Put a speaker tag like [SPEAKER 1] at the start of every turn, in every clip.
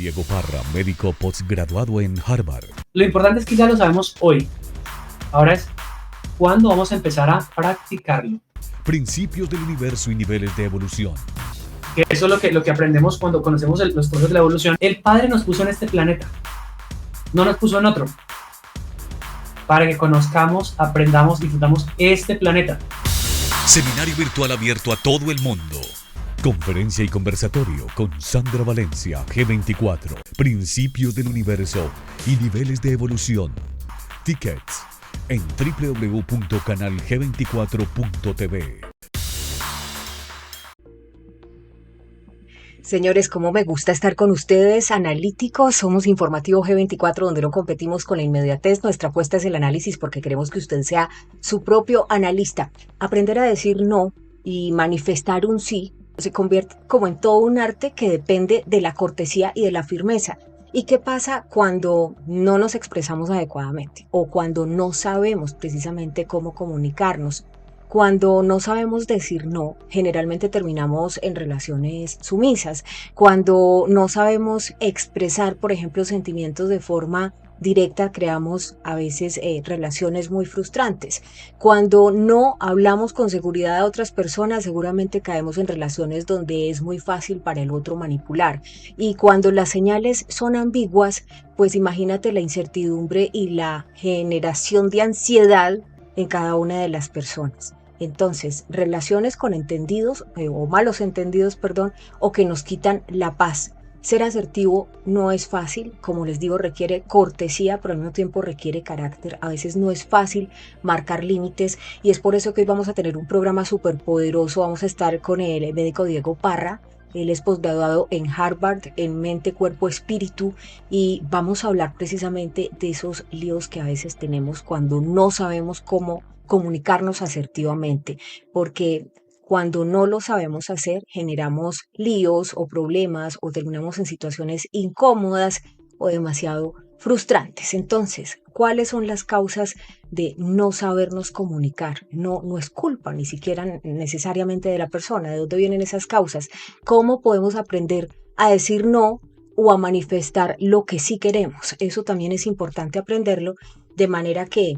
[SPEAKER 1] Diego Parra, médico postgraduado en Harvard.
[SPEAKER 2] Lo importante es que ya lo sabemos hoy. Ahora es cuándo vamos a empezar a practicarlo.
[SPEAKER 1] Principios del universo y niveles de evolución.
[SPEAKER 2] Que eso es lo que aprendemos cuando conocemos los procesos de la evolución. El Padre nos puso en este planeta, no nos puso en otro, para que conozcamos, aprendamos, disfrutamos este planeta.
[SPEAKER 1] Seminario virtual abierto a todo el mundo. Conferencia y conversatorio con Sandra Valencia, G24. Principios del universo y niveles de evolución. Tickets en www.canalg24.tv.
[SPEAKER 3] Señores, cómo me gusta estar con ustedes, analíticos. Somos Informativo G24, donde no competimos con la inmediatez. Nuestra apuesta es el análisis porque queremos que usted sea su propio analista. Aprender a decir no y manifestar un sí se convierte como en todo un arte que depende de la cortesía y de la firmeza. ¿Y qué pasa cuando no nos expresamos adecuadamente o cuando no sabemos precisamente cómo comunicarnos? Cuando no sabemos decir no, generalmente terminamos en relaciones sumisas. Cuando no sabemos expresar, por ejemplo, sentimientos de forma directa, creamos a veces relaciones muy frustrantes. Cuando no hablamos con seguridad a otras personas, seguramente caemos en relaciones donde es muy fácil para el otro manipular. Y cuando las señales son ambiguas, pues imagínate la incertidumbre y la generación de ansiedad en cada una de las personas. Entonces, relaciones con entendidos o malos entendidos, o que nos quitan la paz. Ser asertivo no es fácil, como les digo, requiere cortesía, pero al mismo tiempo requiere carácter. A veces no es fácil marcar límites y es por eso que hoy vamos a tener un programa súper poderoso. Vamos a estar con el médico Diego Parra. Él es posgraduado en Harvard en mente, cuerpo, espíritu y vamos a hablar precisamente de esos líos que a veces tenemos cuando no sabemos cómo comunicarnos asertivamente, porque cuando no lo sabemos hacer generamos líos o problemas o terminamos en situaciones incómodas o demasiado frustrantes. Entonces, ¿cuáles son las causas de no sabernos comunicar? No es culpa ni siquiera necesariamente de la persona. ¿De dónde vienen esas causas? ¿Cómo podemos aprender a decir no o a manifestar lo que sí queremos? Eso también es importante aprenderlo, de manera que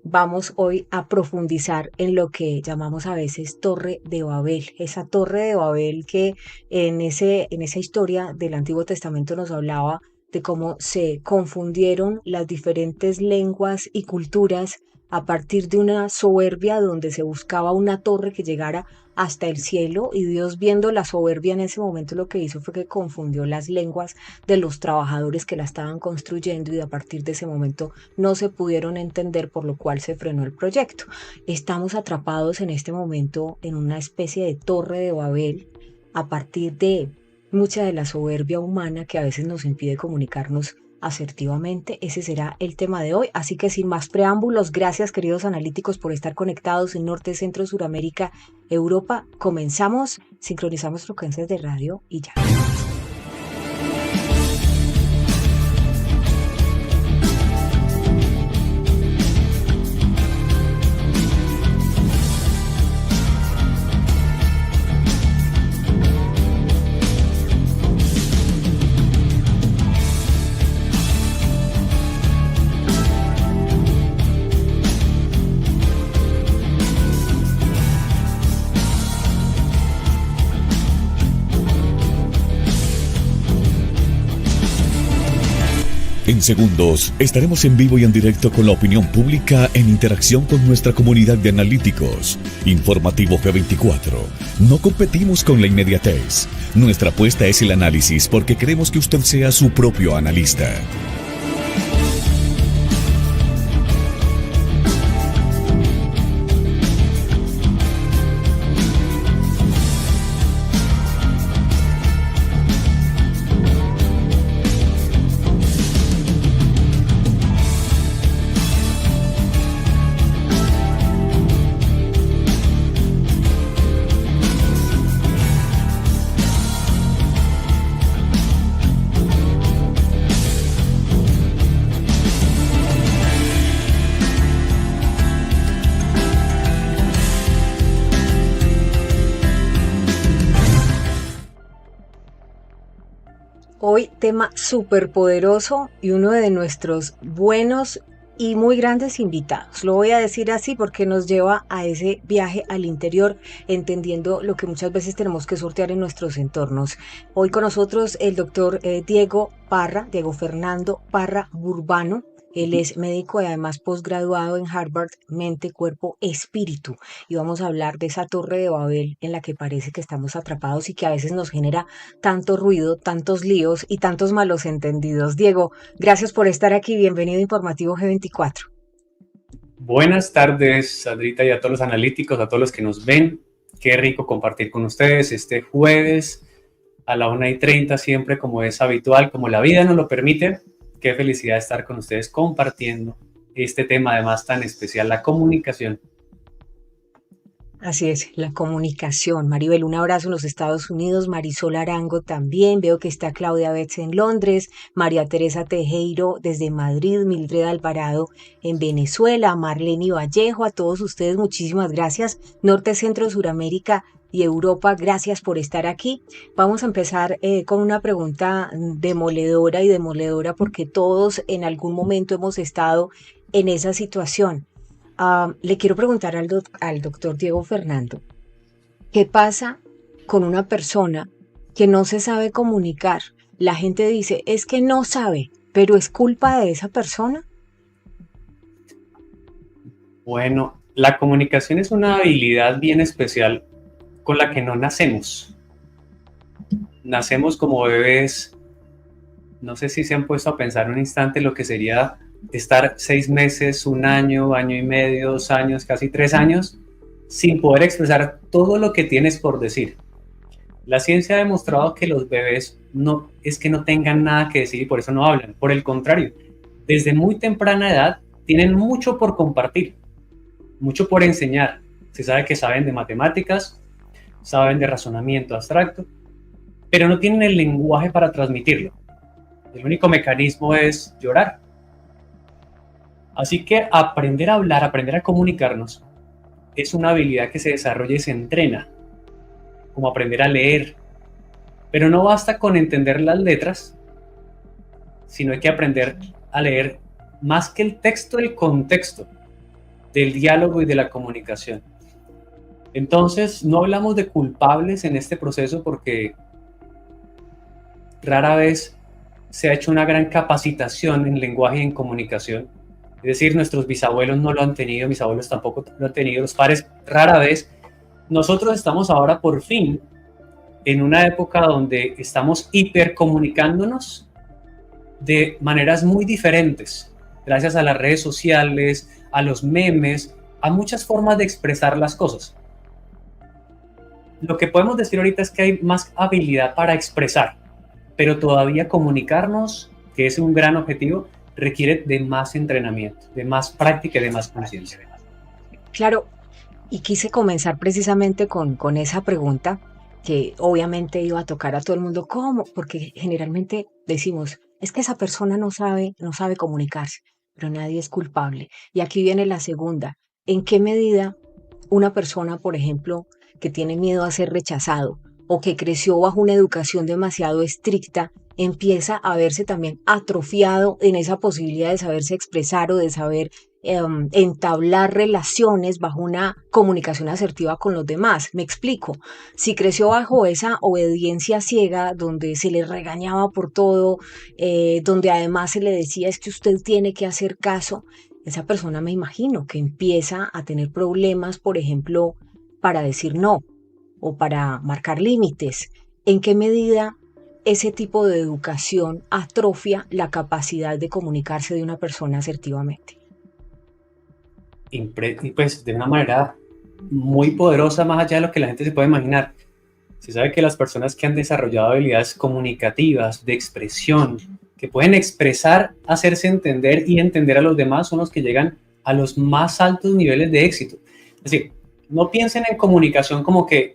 [SPEAKER 3] vamos hoy a profundizar en lo que llamamos a veces Torre de Babel. Esa Torre de Babel que en esa historia del Antiguo Testamento nos hablaba de cómo se confundieron las diferentes lenguas y culturas a partir de una soberbia donde se buscaba una torre que llegara hasta el cielo, y Dios, viendo la soberbia en ese momento, lo que hizo fue que confundió las lenguas de los trabajadores que la estaban construyendo, y a partir de ese momento no se pudieron entender, por lo cual se frenó el proyecto. Estamos atrapados en este momento en una especie de Torre de Babel a partir de mucha de la soberbia humana que a veces nos impide comunicarnos asertivamente. Ese será el tema de hoy, así que sin más preámbulos, gracias queridos analíticos por estar conectados en Norte, Centro, Suramérica, Europa. Comenzamos, sincronizamos frecuencias de radio y ya.
[SPEAKER 1] En segundos, estaremos en vivo y en directo con la opinión pública en interacción con nuestra comunidad de analíticos. Informativo G24. No competimos con la inmediatez. Nuestra apuesta es el análisis porque queremos que usted sea su propio analista.
[SPEAKER 3] tema súper poderoso y uno de nuestros buenos y muy grandes invitados. Lo voy a decir así porque nos lleva a ese viaje al interior, entendiendo lo que muchas veces tenemos que sortear en nuestros entornos. Hoy con nosotros el doctor Diego Fernando Parra Burbano. Él es médico y además posgraduado en Harvard, Mente, Cuerpo, Espíritu. Y vamos a hablar de esa torre de Babel en la que parece que estamos atrapados y que a veces nos genera tanto ruido, tantos líos y tantos malos entendidos. Diego, gracias por estar aquí. Bienvenido a Informativo G24.
[SPEAKER 4] Buenas tardes, Sandrita, y a todos los analíticos, a todos los que nos ven. Qué rico compartir con ustedes este jueves a la 1:30, siempre como es habitual, como la vida nos lo permite. Qué felicidad estar con ustedes compartiendo este tema además tan especial, la comunicación.
[SPEAKER 3] Así es, la comunicación. Maribel, un abrazo en los Estados Unidos. Marisol Arango también. Veo que está Claudia Betts en Londres. María Teresa Tejero desde Madrid. Mildred Alvarado en Venezuela. Marlene Vallejo. A todos ustedes, muchísimas gracias. Norte, Centro, Suramérica y Europa, gracias por estar aquí. Vamos a empezar con una pregunta demoledora porque todos en algún momento hemos estado en esa situación. Le quiero preguntar al doctor Diego Fernando, ¿qué pasa con una persona que no se sabe comunicar? La gente dice, es que no sabe, pero ¿es culpa de esa persona?
[SPEAKER 4] Bueno, la comunicación es una habilidad bien especial con la que no nacemos. Nacemos como bebés. No sé si se han puesto a pensar un instante lo que sería estar 6 meses, 1 año, año y medio, 2 años, casi 3 años, sin poder expresar todo lo que tienes por decir. La ciencia ha demostrado que los bebés no es que no tengan nada que decir y por eso no hablan. Por el contrario, desde muy temprana edad tienen mucho por compartir, mucho por enseñar. Se sabe que saben de matemáticas, saben de razonamiento abstracto, pero no tienen el lenguaje para transmitirlo. El único mecanismo es llorar. Así que aprender a hablar, aprender a comunicarnos, es una habilidad que se desarrolla y se entrena, como aprender a leer. Pero no basta con entender las letras, sino hay que aprender a leer más que el texto, el contexto del diálogo y de la comunicación. Entonces, no hablamos de culpables en este proceso porque rara vez se ha hecho una gran capacitación en lenguaje y en comunicación. Es decir, nuestros bisabuelos no lo han tenido, mis abuelos tampoco lo han tenido, los padres rara vez. Nosotros estamos ahora por fin en una época donde estamos hipercomunicándonos de maneras muy diferentes, gracias a las redes sociales, a los memes, a muchas formas de expresar las cosas. Lo que podemos decir ahorita es que hay más habilidad para expresar, pero todavía comunicarnos, que es un gran objetivo, requiere de más entrenamiento, de más práctica y de más conciencia.
[SPEAKER 3] Claro, y quise comenzar precisamente con esa pregunta que obviamente iba a tocar a todo el mundo. ¿Cómo? Porque generalmente decimos, es que esa persona no sabe comunicarse, pero nadie es culpable. Y aquí viene la segunda. ¿En qué medida una persona, por ejemplo, que tiene miedo a ser rechazado o que creció bajo una educación demasiado estricta, empieza a verse también atrofiado en esa posibilidad de saberse expresar o de saber entablar relaciones bajo una comunicación asertiva con los demás? Me explico. Si creció bajo esa obediencia ciega donde se le regañaba por todo, donde además se le decía es que usted tiene que hacer caso, esa persona me imagino que empieza a tener problemas, por ejemplo, para decir no o para marcar límites. ¿En qué medida ese tipo de educación atrofia la capacidad de comunicarse de una persona asertivamente?
[SPEAKER 4] Pues de una manera muy poderosa, más allá de lo que la gente se puede imaginar. Se sabe que las personas que han desarrollado habilidades comunicativas, de expresión, que pueden expresar, hacerse entender y entender a los demás, son los que llegan a los más altos niveles de éxito. Es decir, no piensen en comunicación como que,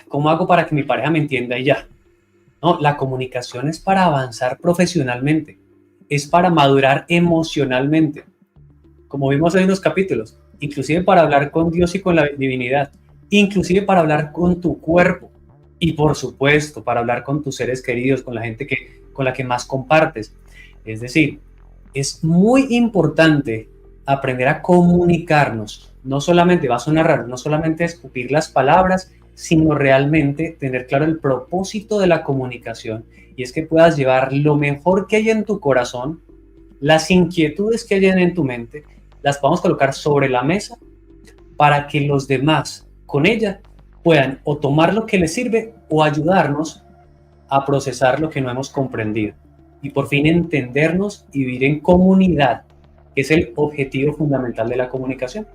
[SPEAKER 4] ¿cómo hago para que mi pareja me entienda y ya? No, la comunicación es para avanzar profesionalmente, es para madurar emocionalmente, como vimos en unos capítulos, inclusive para hablar con Dios y con la divinidad, inclusive para hablar con tu cuerpo y por supuesto para hablar con tus seres queridos, con la gente que con la que más compartes. Es decir, es muy importante aprender a comunicarnos. No solamente, va a sonar raro, no solamente escupir las palabras, sino realmente tener claro el propósito de la comunicación, y es que puedas llevar lo mejor que hay en tu corazón, las inquietudes que hay en tu mente, las podamos colocar sobre la mesa para que los demás con ella puedan o tomar lo que les sirve o ayudarnos a procesar lo que no hemos comprendido y por fin entendernos y vivir en comunidad, que es el objetivo fundamental de la comunicación.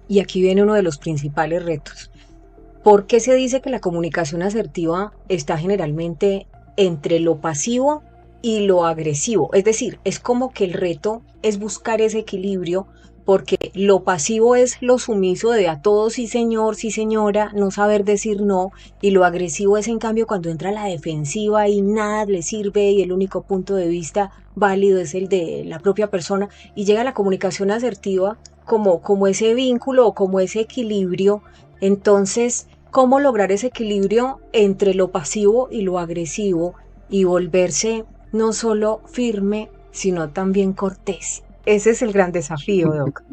[SPEAKER 3] Y aquí viene uno de los principales retos. ¿Por qué se dice que la comunicación asertiva está generalmente entre lo pasivo y lo agresivo? Es decir, es como que el reto es buscar ese equilibrio, porque lo pasivo es lo sumiso de a todo sí señor, sí señora, no saber decir no, y lo agresivo es en cambio cuando entra la defensiva y nada le sirve y el único punto de vista válido es el de la propia persona, y llega la comunicación asertiva como ese vínculo o como ese equilibrio. Entonces, ¿cómo lograr ese equilibrio entre lo pasivo y lo agresivo y volverse no solo firme, sino también cortés? Ese es el gran desafío, Doc.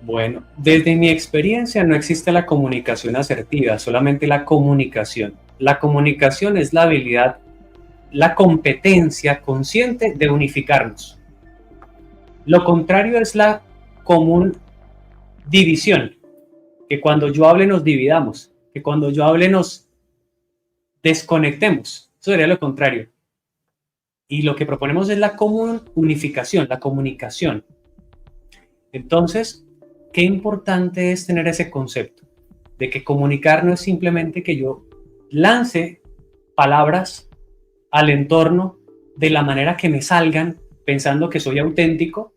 [SPEAKER 4] Bueno, desde mi experiencia no existe la comunicación asertiva, solamente la comunicación. La comunicación es la habilidad, la competencia consciente de unificarnos. Lo contrario es la común división, que cuando yo hable nos dividamos, que cuando yo hable nos desconectemos. Eso sería lo contrario. Y lo que proponemos es la común unificación, la comunicación. Entonces, qué importante es tener ese concepto de que comunicar no es simplemente que yo lance palabras al entorno de la manera que me salgan, pensando que soy auténtico,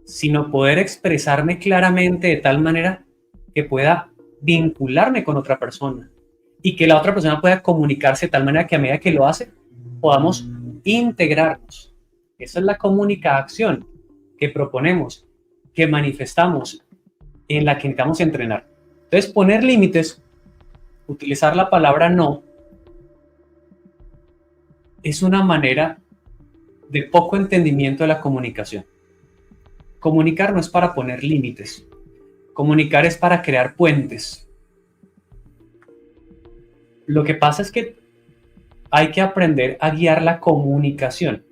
[SPEAKER 4] sino poder expresarme claramente de tal manera que pueda vincularme con otra persona y que la otra persona pueda comunicarse de tal manera que a medida que lo hace, podamos integrarnos. Esa es la comunicación que proponemos, que manifestamos, en la que necesitamos entrenar. Entonces, poner límites, utilizar la palabra no, es una manera de poco entendimiento de la comunicación. Comunicar no es para poner límites. Comunicar es para crear puentes. Lo que pasa es que hay que aprender a guiar la comunicación.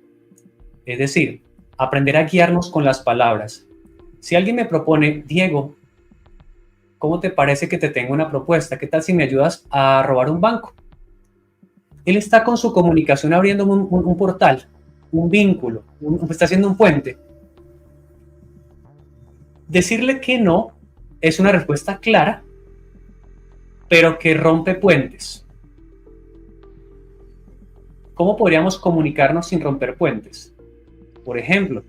[SPEAKER 4] Es decir, aprender a guiarnos con las palabras. Si alguien me propone, Diego, ¿cómo te parece que te tengo una propuesta? ¿Qué tal si me ayudas a robar un banco? Él está con su comunicación abriendo un portal, un vínculo, está haciendo un puente. Decirle que no es una respuesta clara, pero que rompe puentes. ¿Cómo podríamos comunicarnos sin romper puentes? Por ejemplo,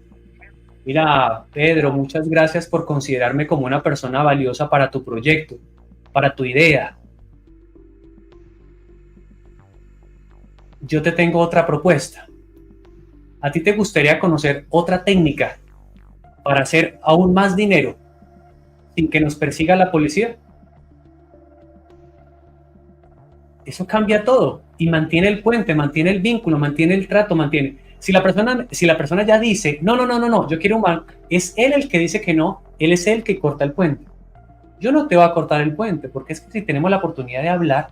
[SPEAKER 4] mira, Pedro, muchas gracias por considerarme como una persona valiosa para tu proyecto, para tu idea. Yo te tengo otra propuesta. ¿A ti te gustaría conocer otra técnica para hacer aún más dinero sin que nos persiga la policía? Eso cambia todo y mantiene el puente, mantiene el vínculo, mantiene el trato, mantiene. Si la persona ya dice, no, yo quiero un banco, es él el que dice que no, él es el que corta el puente. Yo no te voy a cortar el puente, porque es que si tenemos la oportunidad de hablar,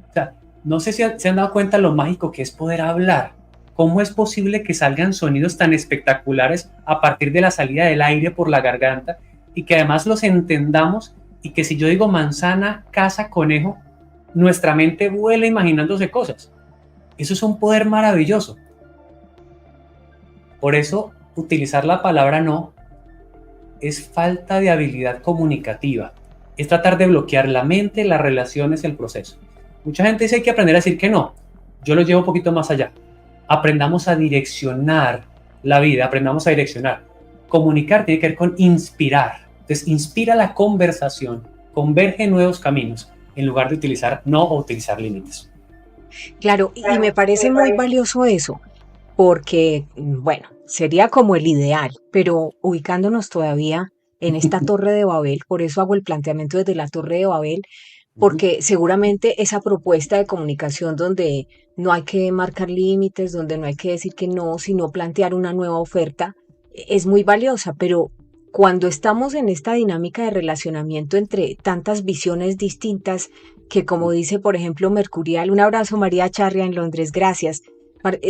[SPEAKER 4] o sea, no sé si se han dado cuenta lo mágico que es poder hablar. ¿Cómo es posible que salgan sonidos tan espectaculares a partir de la salida del aire por la garganta y que además los entendamos, y que si yo digo manzana, casa, conejo, nuestra mente vuela imaginándose cosas? Eso es un poder maravilloso. Por eso, utilizar la palabra no es falta de habilidad comunicativa. Es tratar de bloquear la mente, las relaciones, el proceso. Mucha gente dice que hay que aprender a decir que no. Yo lo llevo un poquito más allá. Aprendamos a direccionar la vida, aprendamos a direccionar. Comunicar tiene que ver con inspirar. Entonces, inspira la conversación, converge nuevos caminos, en lugar de utilizar no o utilizar límites.
[SPEAKER 3] Claro, y me parece muy valioso eso, porque, bueno, sería como el ideal, pero ubicándonos todavía en esta Torre de Babel, por eso hago el planteamiento desde la Torre de Babel, porque seguramente esa propuesta de comunicación donde no hay que marcar límites, donde no hay que decir que no, sino plantear una nueva oferta, es muy valiosa, pero cuando estamos en esta dinámica de relacionamiento entre tantas visiones distintas, que como dice, por ejemplo, Mercurial, un abrazo María Charria en Londres, gracias,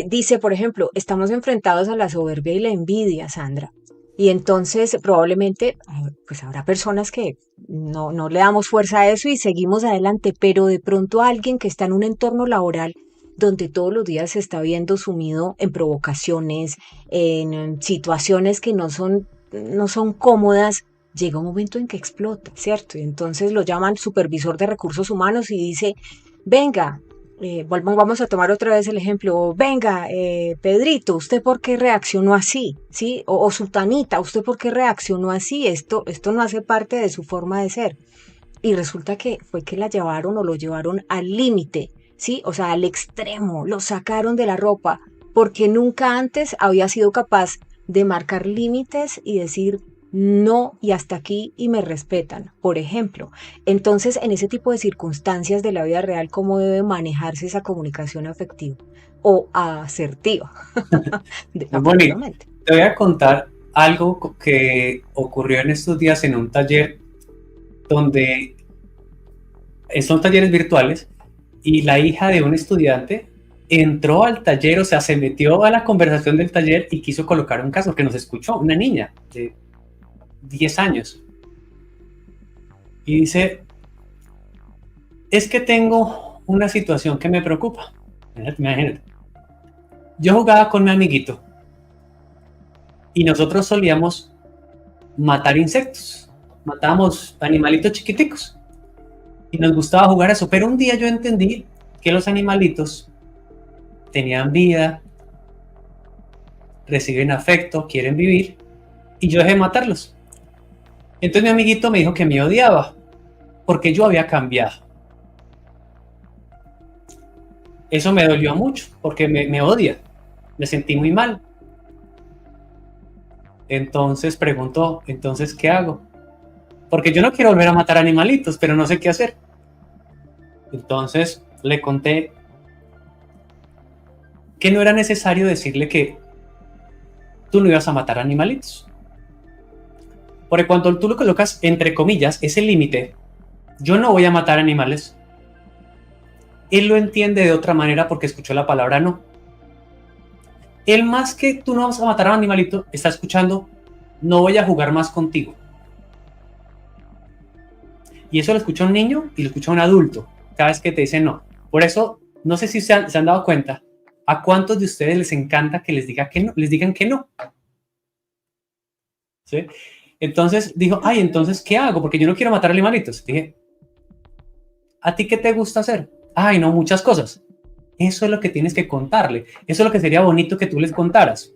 [SPEAKER 3] dice, por ejemplo, estamos enfrentados a la soberbia y la envidia, Sandra. Y entonces probablemente pues habrá personas que no le damos fuerza a eso y seguimos adelante, pero de pronto alguien que está en un entorno laboral donde todos los días se está viendo sumido en provocaciones, en situaciones que no son cómodas, llega un momento en que explota, ¿cierto? Y entonces lo llaman supervisor de recursos humanos y dice, venga, vamos a tomar otra vez el ejemplo. Venga, Pedrito, ¿usted por qué reaccionó así? ¿Sí? O Sultanita, ¿usted por qué reaccionó así? Esto no hace parte de su forma de ser. Y resulta que fue que la llevaron o lo llevaron al límite, ¿sí? O sea, al extremo, lo sacaron de la ropa, porque nunca antes había sido capaz de marcar límites y decir no y hasta aquí y me respetan, por ejemplo. Entonces, en ese tipo de circunstancias de la vida real, ¿cómo debe manejarse esa comunicación afectiva o asertiva?
[SPEAKER 4] Bonito.
[SPEAKER 3] Afectivamente.
[SPEAKER 4] Te voy a contar algo que ocurrió en estos días en un taller donde son talleres virtuales y la hija de un estudiante entró al taller, o sea, se metió a la conversación del taller y quiso colocar un caso que nos escuchó, una niña de 10 años. Y dice, es que tengo una situación que me preocupa. Imagínate. Yo jugaba con mi amiguito y nosotros solíamos matar insectos. Matábamos animalitos chiquiticos. Y nos gustaba jugar eso. Pero un día yo entendí que los animalitos tenían vida, reciben afecto, quieren vivir, y yo dejé de matarlos. Entonces mi amiguito me dijo que me odiaba, porque yo había cambiado. Eso me dolió mucho, porque me odia. Me sentí muy mal. Entonces preguntó, ¿entonces qué hago? Porque yo no quiero volver a matar animalitos, pero no sé qué hacer. Entonces le conté que no era necesario decirle que tú no ibas a matar animalitos. Porque cuando tú lo colocas entre comillas, ese límite, yo no voy a matar animales, él lo entiende de otra manera porque escuchó la palabra no. Él más que tú no vas a matar a un animalito, está escuchando, no voy a jugar más contigo. Y eso lo escucha un niño y lo escucha un adulto, cada vez que te dice no. Por eso, no sé si se han dado cuenta, ¿a cuántos de ustedes les encanta que les digan que no? ¿Sí? Entonces dijo, ay, entonces, ¿qué hago? Porque yo no quiero matar animalitos. Dije, ¿a ti qué te gusta hacer? Ay, no, muchas cosas. Eso es lo que tienes que contarle. Eso es lo que sería bonito que tú les contaras.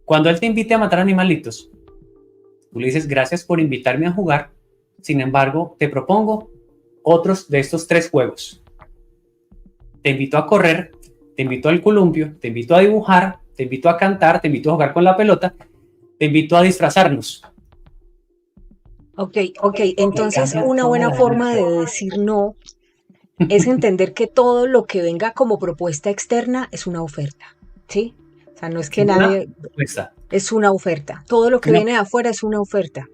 [SPEAKER 4] Cuando él te invite a matar animalitos, tú le dices, gracias por invitarme a jugar. Sin embargo, te propongo otros de estos 3 juegos. Te invito a correr, te invito al columpio, te invito a dibujar, te invito a cantar, te invito a jugar con la pelota, te invito a disfrazarnos.
[SPEAKER 3] Ok, entonces una buena forma de decir no es entender que todo lo que venga como propuesta externa es una oferta, ¿sí? O sea, no es que nadie... Es una oferta. Todo lo que viene de afuera es una oferta.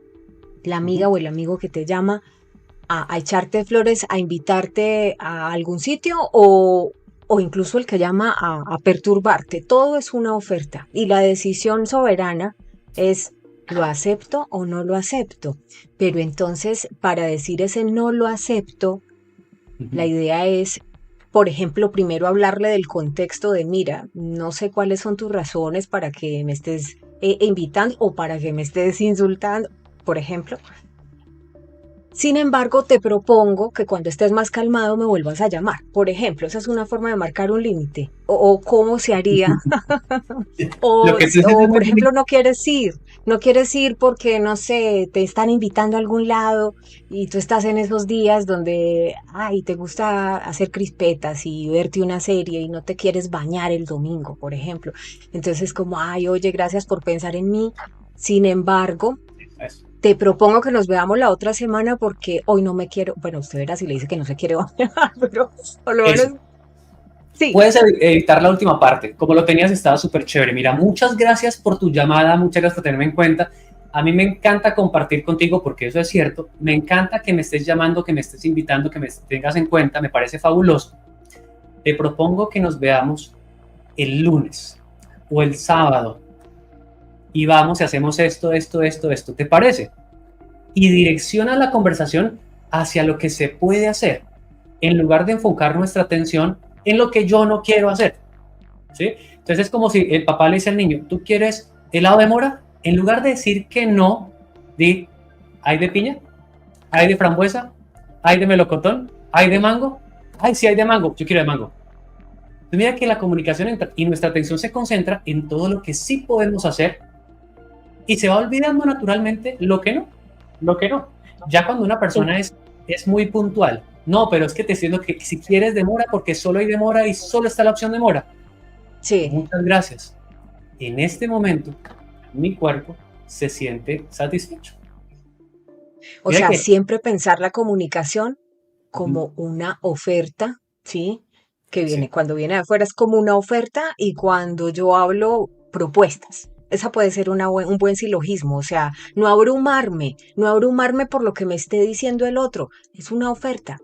[SPEAKER 3] La amiga o el amigo que te llama a echarte flores, a invitarte a algún sitio o incluso el que llama a perturbarte. Todo es una oferta. Y la decisión soberana es, ¿lo acepto o no lo acepto? Pero entonces, para decir ese no lo acepto, la idea es, por ejemplo, primero hablarle del contexto de, mira, no sé cuáles son tus razones para que me estés invitando o para que me estés insultando, por ejemplo. Sin embargo, te propongo que cuando estés más calmado me vuelvas a llamar. Por ejemplo, esa es una forma de marcar un límite. O cómo se haría. o por ejemplo, no quieres ir porque, no sé, te están invitando a algún lado y tú estás en esos días donde, ay, te gusta hacer crispetas y verte una serie y no te quieres bañar el domingo, por ejemplo. Entonces, como, ay, oye, gracias por pensar en mí. Sin embargo, Te propongo que nos veamos la otra semana porque hoy no me quiero, bueno, usted verá si le dice que no se quiere bañar, pero por lo
[SPEAKER 4] Eso.
[SPEAKER 3] menos sí.
[SPEAKER 4] Puedes editar la última parte. Como lo tenías, estaba súper chévere. Mira, muchas gracias por tu llamada, muchas gracias por tenerme en cuenta. A mí me encanta compartir contigo porque eso es cierto. Me encanta que me estés llamando, que me estés invitando, que me tengas en cuenta. Me parece fabuloso. Te propongo que nos veamos el lunes o el sábado y vamos y hacemos esto. ¿Te parece? Y direcciona la conversación hacia lo que se puede hacer, en lugar de enfocar nuestra atención en lo que yo no quiero hacer, ¿sí? Entonces es como si el papá le dice al niño, ¿tú quieres helado de mora? En lugar de decir que no, di, ¿hay de piña? ¿Hay de frambuesa? ¿Hay de melocotón? ¿Hay de mango? Ay, sí hay de mango, yo quiero de mango. Entonces mira que la comunicación y nuestra atención se concentra en todo lo que sí podemos hacer y se va olvidando naturalmente lo que no. Ya cuando una persona es muy puntual, no, pero es que te estoy diciendo que si quieres demora porque solo hay demora y solo está la opción demora.
[SPEAKER 3] Sí.
[SPEAKER 4] Muchas gracias. En este momento, mi cuerpo se siente satisfecho.
[SPEAKER 3] O
[SPEAKER 4] Mira
[SPEAKER 3] sea,
[SPEAKER 4] que,
[SPEAKER 3] siempre pensar la comunicación como una oferta, ¿sí? Que viene,
[SPEAKER 4] sí,
[SPEAKER 3] cuando viene de afuera es como una oferta y cuando yo hablo propuestas. Esa puede ser un buen silogismo, o sea, no abrumarme por lo que me esté diciendo el otro, es una oferta.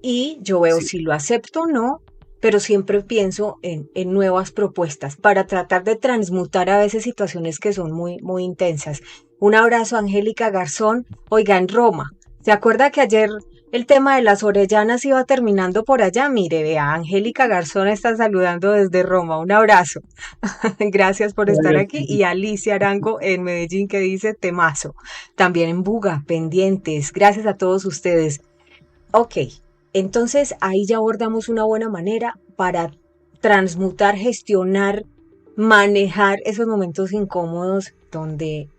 [SPEAKER 3] Y yo veo
[SPEAKER 4] sí.
[SPEAKER 3] si lo acepto o no, pero siempre pienso en nuevas propuestas para tratar de transmutar a veces situaciones que son muy, muy intensas. Un abrazo, Angélica Garzón. Oiga, en Roma, ¿se acuerda que ayer el tema de las orellanas iba terminando por allá? Mire, vea, Angélica Garzón está saludando desde Roma. Un abrazo. Gracias por estar aquí. Y Alicia Arango en Medellín que dice temazo. También en Buga, pendientes. Gracias a todos ustedes. Ok, entonces ahí ya abordamos una buena manera para transmutar, gestionar, manejar esos momentos incómodos donde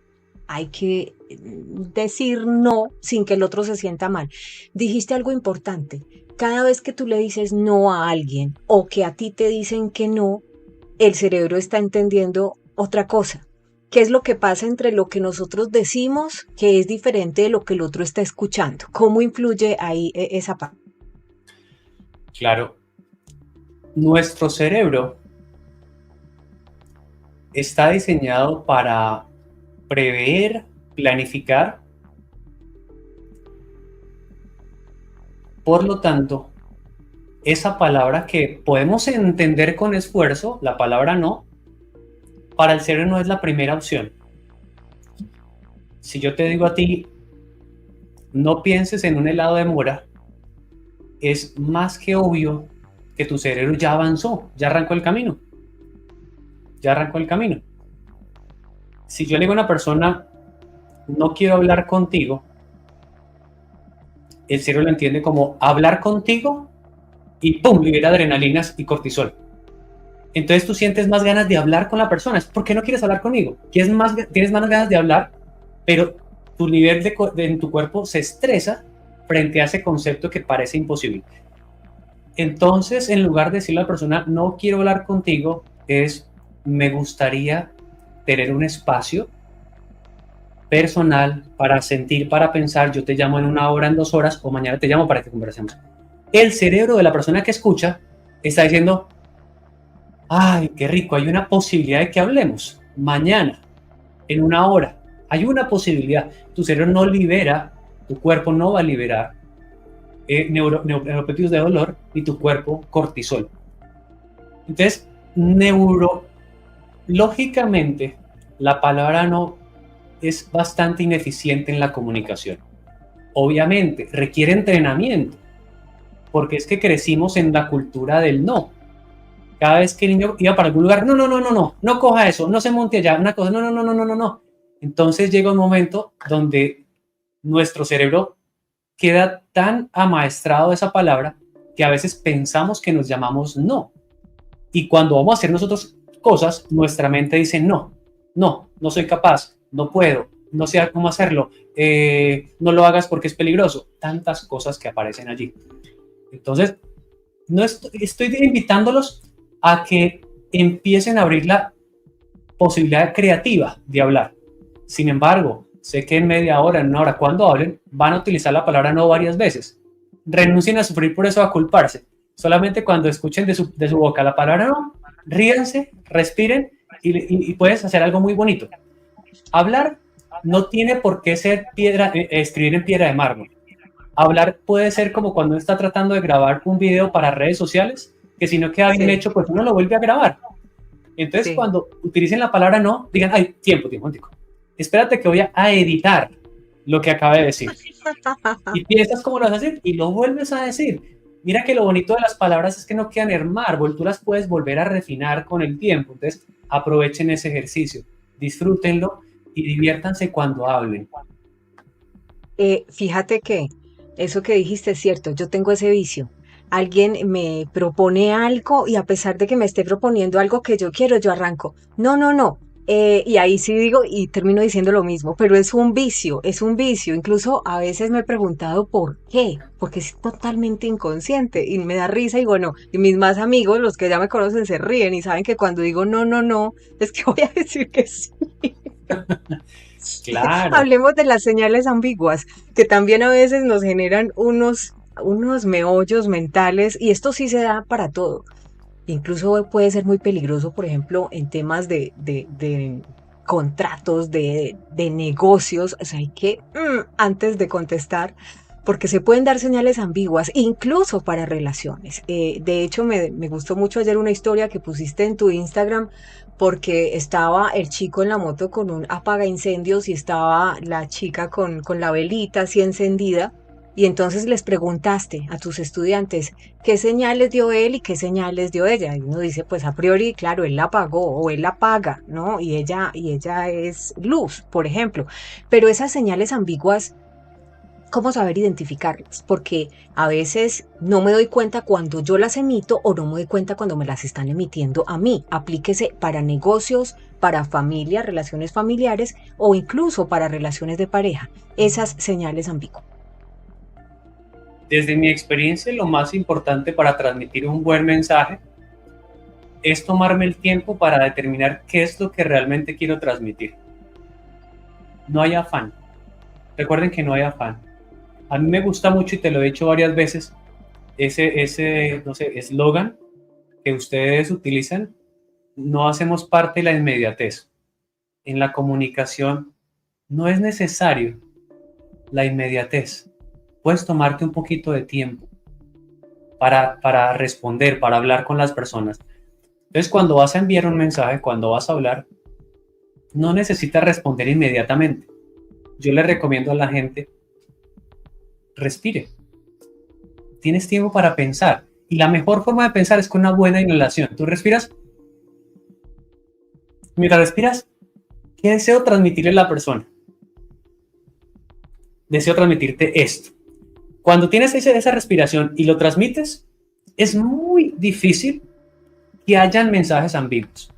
[SPEAKER 3] hay que decir no sin que el otro se sienta mal. Dijiste algo importante. Cada vez que tú le dices no a alguien o que a ti te dicen que no, el cerebro está entendiendo otra cosa. ¿Qué es lo que pasa entre lo que nosotros decimos que es diferente de lo que el otro está escuchando? ¿Cómo influye ahí esa parte?
[SPEAKER 4] Claro, nuestro cerebro está diseñado para prever, planificar. Por lo tanto, esa palabra que podemos entender con esfuerzo, la palabra no, para el cerebro no es la primera opción. Si yo te digo a ti, no pienses en un helado de mora, es más que obvio que tu cerebro ya avanzó, ya arrancó el camino. Si yo le digo a una persona, no quiero hablar contigo, el cerebro lo entiende como hablar contigo y ¡pum! Libera adrenalinas y cortisol. Entonces tú sientes más ganas de hablar con la persona. ¿Por qué no quieres hablar conmigo? Tienes más ganas de hablar, pero tu nivel en tu cuerpo se estresa frente a ese concepto que parece imposible. Entonces, en lugar de decirle a la persona, no quiero hablar contigo, es, me gustaría tener un espacio personal para sentir, para pensar, yo te llamo en 1 hora, en 2 horas, o mañana te llamo para que conversemos. El cerebro de la persona que escucha está diciendo, ay, qué rico, hay una posibilidad de que hablemos mañana, en 1 hora, hay una posibilidad. Tu cerebro no libera, tu cuerpo no va a liberar neuropéptidos de dolor y tu cuerpo cortisol. Entonces, neurológicamente, la palabra no es bastante ineficiente en la comunicación. Obviamente, requiere entrenamiento, porque es que crecimos en la cultura del no. Cada vez que el niño iba para algún lugar, no coja eso, no se monte allá, una cosa, no. Entonces llega un momento donde nuestro cerebro queda tan amaestrado de esa palabra que a veces pensamos que nos llamamos no. Y cuando vamos a hacer nosotros cosas, nuestra mente dice no soy capaz, no puedo, no sé cómo hacerlo, no lo hagas porque es peligroso. Tantas cosas que aparecen allí. Entonces, no estoy invitándolos a que empiecen a abrir la posibilidad creativa de hablar. Sin embargo, sé que en media hora, en una hora, cuando hablen, van a utilizar la palabra no varias veces. Renuncien a sufrir por eso, a culparse. Solamente cuando escuchen de su boca la palabra no, ríanse, respiren y puedes hacer algo muy bonito. Hablar no tiene por qué ser escribir en piedra de mármol. Hablar puede ser como cuando uno está tratando de grabar un video para redes sociales, que si no queda bien hecho, pues uno lo vuelve a grabar. Entonces, cuando utilicen la palabra no, digan, ay, tiempo, espérate que voy a editar lo que acabé de decir. Y piensas cómo lo vas a decir y lo vuelves a decir. Mira que lo bonito de las palabras es que no quedan en mármol, tú las puedes volver a refinar con el tiempo. Entonces, aprovechen ese ejercicio, disfrútenlo y diviértanse cuando hablen.
[SPEAKER 3] Fíjate que eso que dijiste es cierto, yo tengo ese vicio. Alguien me propone algo y a pesar de que me esté proponiendo algo que yo quiero, yo arranco. No, no, no. Y ahí sí digo y termino diciendo lo mismo, pero es un vicio, es un vicio. Incluso a veces me he preguntado por qué, porque es totalmente inconsciente y me da risa y bueno, y mis más amigos, los que ya me conocen, se ríen y saben que cuando digo no, no, no, es que voy a decir que sí.
[SPEAKER 4] Claro.
[SPEAKER 3] Hablemos de las señales ambiguas, que también a veces nos generan unos meollos mentales y esto sí se da para todo. Incluso puede ser muy peligroso, por ejemplo, en temas de contratos, de negocios. O sea, hay que, antes de contestar, porque se pueden dar señales ambiguas, incluso para relaciones. De hecho, me gustó mucho ayer una historia que pusiste en tu Instagram, porque estaba el chico en la moto con un apaga incendios y estaba la chica con la velita así encendida. Y entonces les preguntaste a tus estudiantes qué señales dio él y qué señales dio ella. Y uno dice, pues a priori, claro, él la apagó o él la apaga, ¿no? Y ella es luz, por ejemplo. Pero esas señales ambiguas, ¿cómo saber identificarlas? Porque a veces no me doy cuenta cuando yo las emito o no me doy cuenta cuando me las están emitiendo a mí. Aplíquese para negocios, para familia, relaciones familiares o incluso para relaciones de pareja. Esas señales ambiguas.
[SPEAKER 4] Desde mi experiencia, lo más importante para transmitir un buen mensaje es tomarme el tiempo para determinar qué es lo que realmente quiero transmitir. No hay afán. Recuerden que no hay afán. A mí me gusta mucho, y te lo he dicho varias veces, ese no sé, eslogan que ustedes utilizan: no hacemos parte de la inmediatez. En la comunicación no es necesario la inmediatez. Puedes tomarte un poquito de tiempo para responder, para hablar con las personas. Entonces, cuando vas a enviar un mensaje, cuando vas a hablar, no necesitas responder inmediatamente. Yo le recomiendo a la gente, respire. Tienes tiempo para pensar. Y la mejor forma de pensar es con una buena inhalación. Tú respiras. Mientras respiras, ¿qué deseo transmitirle a la persona? Deseo transmitirte esto. Cuando tienes esa respiración y lo transmites, es muy difícil que hayan mensajes ambiguos.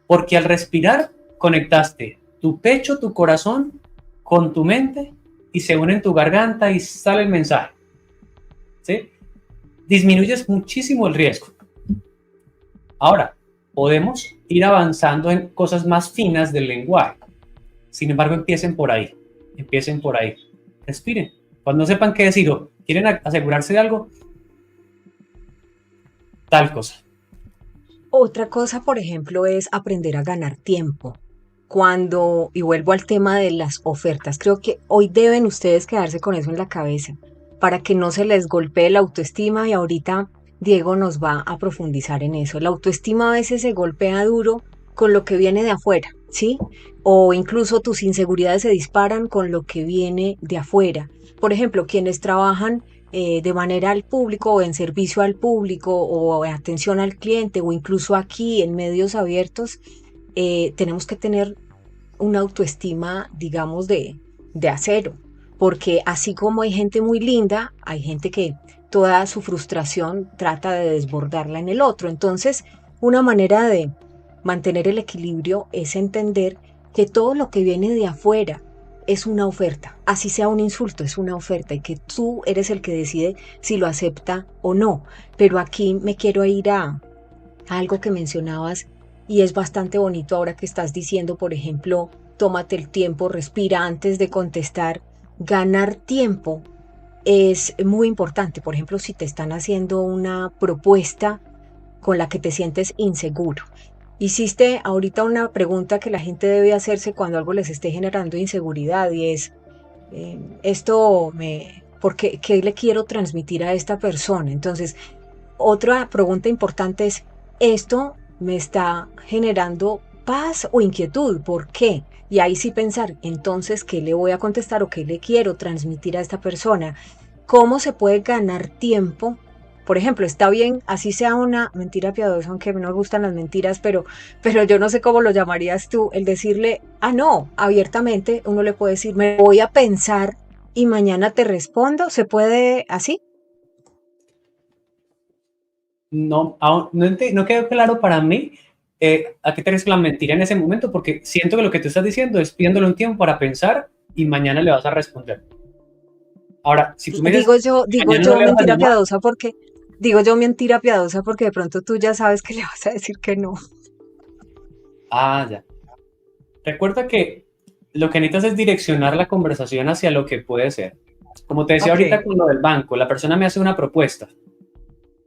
[SPEAKER 4] Porque al respirar, conectaste tu pecho, tu corazón con tu mente y se une en tu garganta y sale el mensaje. ¿Sí? Disminuyes muchísimo el riesgo. Ahora, podemos ir avanzando en cosas más finas del lenguaje. Sin embargo, empiecen por ahí. Respiren. Cuando no sepan qué decir o quieren asegurarse de algo, tal cosa.
[SPEAKER 3] Otra cosa, por ejemplo, es aprender a ganar tiempo. Y vuelvo al tema de las ofertas, creo que hoy deben ustedes quedarse con eso en la cabeza para que no se les golpee la autoestima y ahorita Diego nos va a profundizar en eso. La autoestima a veces se golpea duro con lo que viene de afuera, ¿sí? O incluso tus inseguridades se disparan con lo que viene de afuera. Por ejemplo, quienes trabajan de manera al público o en servicio al público o en atención al cliente o incluso aquí en medios abiertos, tenemos que tener una autoestima, digamos, de acero, porque así como hay gente muy linda, hay gente que toda su frustración trata de desbordarla en el otro. Entonces, una manera de mantener el equilibrio es entender que todo lo que viene de afuera es una oferta, así sea un insulto, es una oferta y que tú eres el que decide si lo acepta o no. Pero aquí me quiero ir a algo que mencionabas y es bastante bonito ahora que estás diciendo, por ejemplo, tómate el tiempo, respira antes de contestar. Ganar tiempo es muy importante. Por ejemplo, si te están haciendo una propuesta con la que te sientes inseguro. Hiciste ahorita una pregunta que la gente debe hacerse cuando algo les esté generando inseguridad y es, ¿qué le quiero transmitir a esta persona? Entonces, otra pregunta importante es, ¿esto me está generando paz o inquietud? ¿Por qué? Y ahí sí pensar, entonces, ¿qué le voy a contestar o qué le quiero transmitir a esta persona? ¿Cómo se puede ganar tiempo? Por ejemplo, está bien, así sea una mentira piadosa, aunque a mí no me gustan las mentiras, pero yo no sé cómo lo llamarías tú, el decirle, no, abiertamente uno le puede decir, me voy a pensar y mañana te respondo. ¿Se puede así?
[SPEAKER 4] No, aún no quedó claro para mí a qué te refieres con la mentira en ese momento, porque siento que lo que tú estás diciendo es pidiéndole un tiempo para pensar y mañana le vas a responder. Ahora, si tú me dices,
[SPEAKER 3] digo
[SPEAKER 4] mañana no
[SPEAKER 3] yo
[SPEAKER 4] le vas a
[SPEAKER 3] mentira
[SPEAKER 4] llamar,
[SPEAKER 3] piadosa porque, digo yo mentira piadosa porque de pronto tú ya sabes que le vas a decir que no.
[SPEAKER 4] ya. Recuerda que lo que necesitas es direccionar la conversación hacia lo que puede ser. Como te decía
[SPEAKER 3] Ok.
[SPEAKER 4] ahorita con lo del banco, la persona me hace una propuesta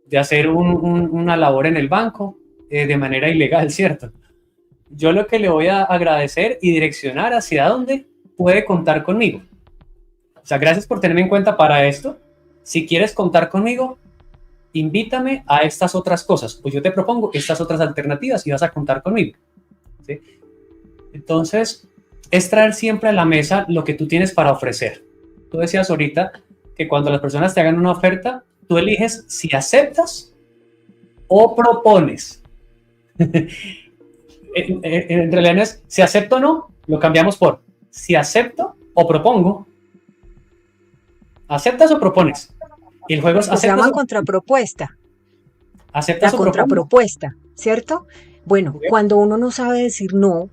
[SPEAKER 4] de hacer una labor en el banco de manera ilegal, ¿cierto? Yo lo que le voy a agradecer y direccionar hacia dónde puede contar conmigo. O sea, gracias por tenerme en cuenta para esto. Si quieres contar conmigo, invítame a estas otras cosas. Pues yo te propongo estas otras alternativas y vas a contar conmigo, ¿sí? Entonces, es traer siempre a la mesa lo que tú tienes para ofrecer. Tú decías ahorita que cuando las personas te hagan una oferta, tú eliges si aceptas o propones. En realidad no es si acepto o no, lo cambiamos por si acepto o propongo. ¿Aceptas o propones? Y el juego es
[SPEAKER 3] Se
[SPEAKER 4] aceptas
[SPEAKER 3] llama
[SPEAKER 4] o,
[SPEAKER 3] contrapropuesta.
[SPEAKER 4] aceptas
[SPEAKER 3] La
[SPEAKER 4] o propongo.
[SPEAKER 3] contrapropuesta, ¿cierto? Bueno, cuando uno no sabe decir no,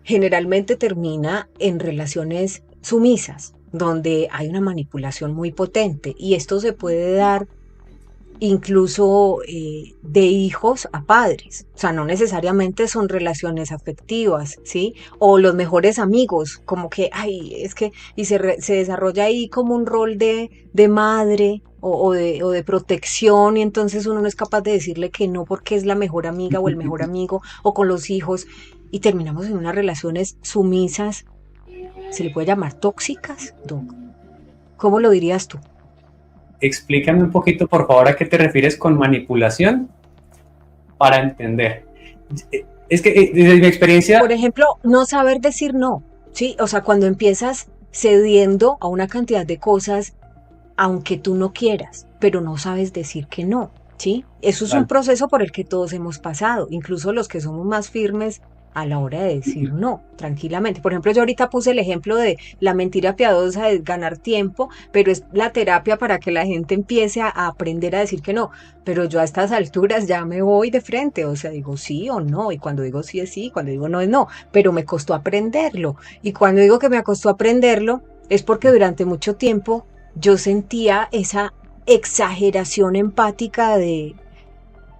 [SPEAKER 3] generalmente termina en relaciones sumisas, donde hay una manipulación muy potente y esto se puede dar incluso de hijos a padres. O sea, no necesariamente son relaciones afectivas, ¿sí? O los mejores amigos, como que, es que, y se desarrolla ahí como un rol de madre o de protección, y entonces uno no es capaz de decirle que no porque es la mejor amiga o el mejor amigo, o con los hijos, y terminamos en unas relaciones sumisas, ¿se le puede llamar tóxicas, Doc? ¿Cómo lo dirías tú?
[SPEAKER 4] Explícame un poquito, por favor, a qué te refieres con manipulación para entender. Es que desde mi experiencia,
[SPEAKER 3] Por ejemplo, no saber decir no, ¿sí? O sea, cuando empiezas cediendo a una cantidad de cosas, aunque tú no quieras, pero no sabes decir que no, ¿sí? Eso es un
[SPEAKER 4] vale,
[SPEAKER 3] proceso por el que todos hemos pasado, incluso los que somos más firmes a la hora de decir no, tranquilamente. Por ejemplo, yo ahorita puse el ejemplo de la mentira piadosa de ganar tiempo, pero es la terapia para que la gente empiece a aprender a decir que no. Pero yo a estas alturas ya me voy de frente, o sea, digo sí o no, y cuando digo sí es sí, cuando digo no es no, pero me costó aprenderlo. Y cuando digo que me costó aprenderlo, es porque durante mucho tiempo yo sentía esa exageración empática de